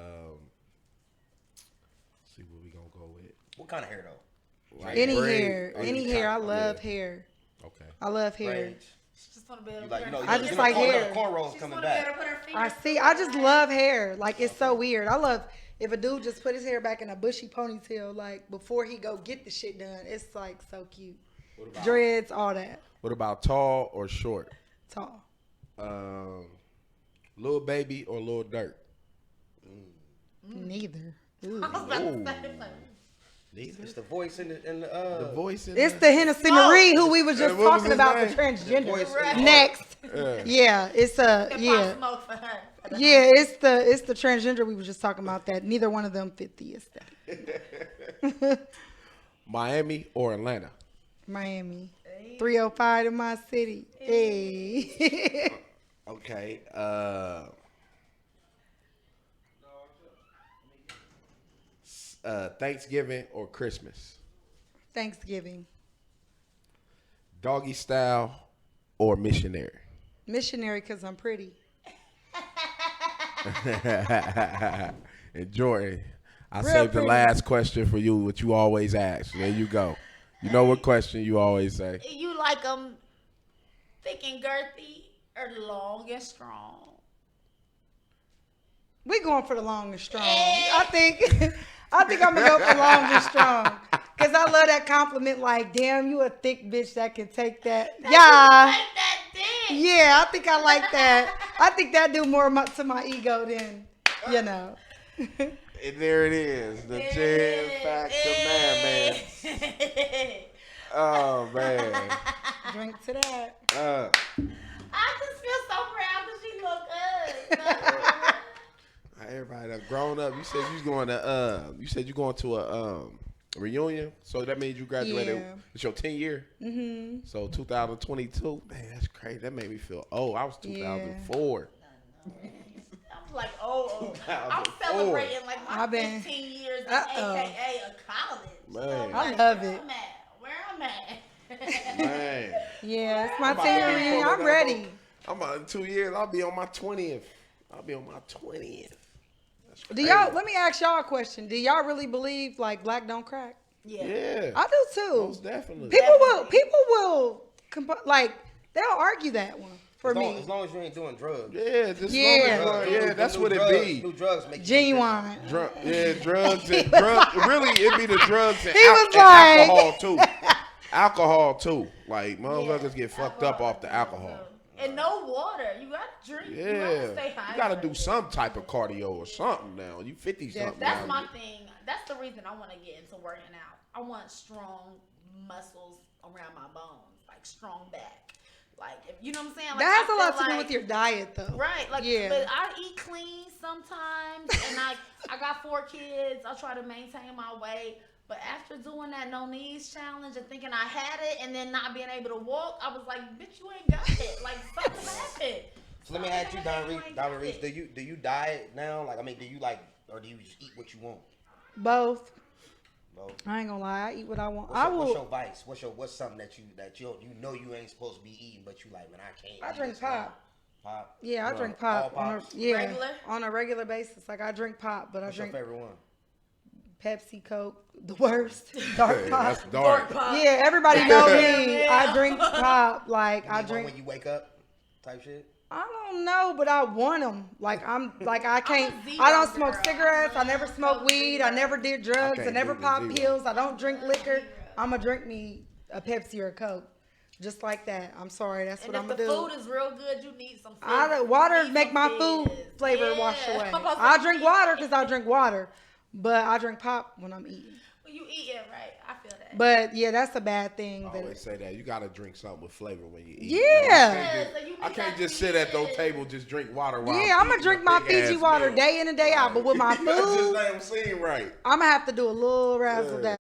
See what we gonna go with. What kind of hair though? Like Any braid, hair. Any hair. I love hair. Okay. I love hair. Braids. Just want to be able You to like, I just like hair. Cornrows coming back. I just love hair. Like, it's so weird. I love if a dude just put his hair back in a bushy ponytail, like, before he go get the shit done. It's, like, so cute. Dreads, all that. What about tall or short? Tall. Little baby or little dirt? Neither. Ooh. Neither. It's the voice in the The voice in It's the Hennessy Marie who we was just What was talking his about, name? the transgender. voice in the Next. Yeah. Yeah, it's yeah. Smoke for her. Yeah, it's the transgender we were just talking about, that neither one of them fit the aesthetic. Miami or Atlanta? Miami. 305 in my city. Hey. Okay. Thanksgiving or Christmas? Thanksgiving. Doggy style or missionary? Missionary because I'm pretty. And Jordan, I Real saved the pretty. last question for you, what you always ask. There you go. You know what question you always say? You like them thick and girthy or long and strong? We going for the long and strong. I think I'm gonna go for long and strong. Cause I love that compliment. Like, damn, you a thick bitch that can take that. Like Yeah, that dick. yeah. I think I like that. I think that do more to my ego than, you know. And there it is, the 10 fact commandments. Oh man. Drink to that. I just feel so proud because she look good. Everybody that grown up. You said you was going to. You said you going to a reunion. So that means you graduated. Yeah. It's your 10th year. Mm-hmm. So 2022. Man, that's crazy. That made me feel old. I was 2004. I'm like, I'm 2004. celebrating like my I've been- 15 years, Uh-oh. AKA a college. Man. So, I like, love where it. I'm at. Where I'm at. Man. Yeah, it's my I'm about to be 10th reunion. pulling I'm up ready. I'm about in 2 years. I'll be on my 20th. That's Do crazy. y'all? Let me ask y'all a question. Do y'all really believe like black don't crack? Yeah. I do too. Most definitely. People will like they'll argue that one for me. As long as you ain't doing drugs. Yeah, just Yeah. that's what it be. New drugs make you Genuine. Drugs and drugs. Really, it be the drugs and, He was and like- alcohol too. Alcohol too. Like motherfuckers get fucked up off the alcohol. And no water. You gotta drink. You Yeah, gotta stay hydrated. you gotta do some type of cardio or something now. You 50 something. That's now. my thing. That's the reason I want to get into working out. I want strong muscles around my bones, like strong back. Like, if you know what I'm saying? Like, That has I a lot feel to do like- with your diet, though. Right, like, Yeah. but I eat clean sometimes, and I got 4 kids. I try to maintain my weight, but after doing that no knees challenge and thinking I had it, and then not being able to walk, I was like, bitch, you ain't got it. Like, something happened. So let me ask you, Don You ain't Reese, got it. do you diet now? Like, I mean, do you like, or do you just eat what you want? Both. Bro, I ain't gonna lie. I eat what I want. what's your vice? What's something that you know you ain't supposed to be eating, but you like, man, I can't. I eat drink this now. pop. Pop. Yeah, I You drink know, all pop. pops? Regular? On a regular basis. Like I drink pop, but What's I drink your favorite one? Pepsi, Coke, the worst. Dark Hey, pop. that's dark. Yeah, everybody know me. I drink pop. Like I You want drink. when you wake up, type shit. I don't know, but I want them. Like I can't. a zero I don't smoke girl. cigarettes. I I'm a never smoke Coke weed. I zero. never did drugs. I can't never do the pop zero. pills. I don't drink liquor. I'ma drink me a Pepsi or a Coke, just like that. I'm sorry, that's And what if I'm the gonna do. food is real good, you need some Water You need make some my fizz. food flavor Yeah. wash away. I'm about to I say, drink you water eat because I drink water, but I drink pop when I'm eating. When you eat it, right? I feel that. But yeah, that's a bad thing. I That always say that you gotta drink something with flavor when you eat. Yeah. I can't just sit at those tables just drink water while yeah, I'm eating gonna drink a my big-ass Fiji water meal. day in and day out. But with my That just food, ain't seem right. I'm gonna have to do a little razzle Yeah. dazzle.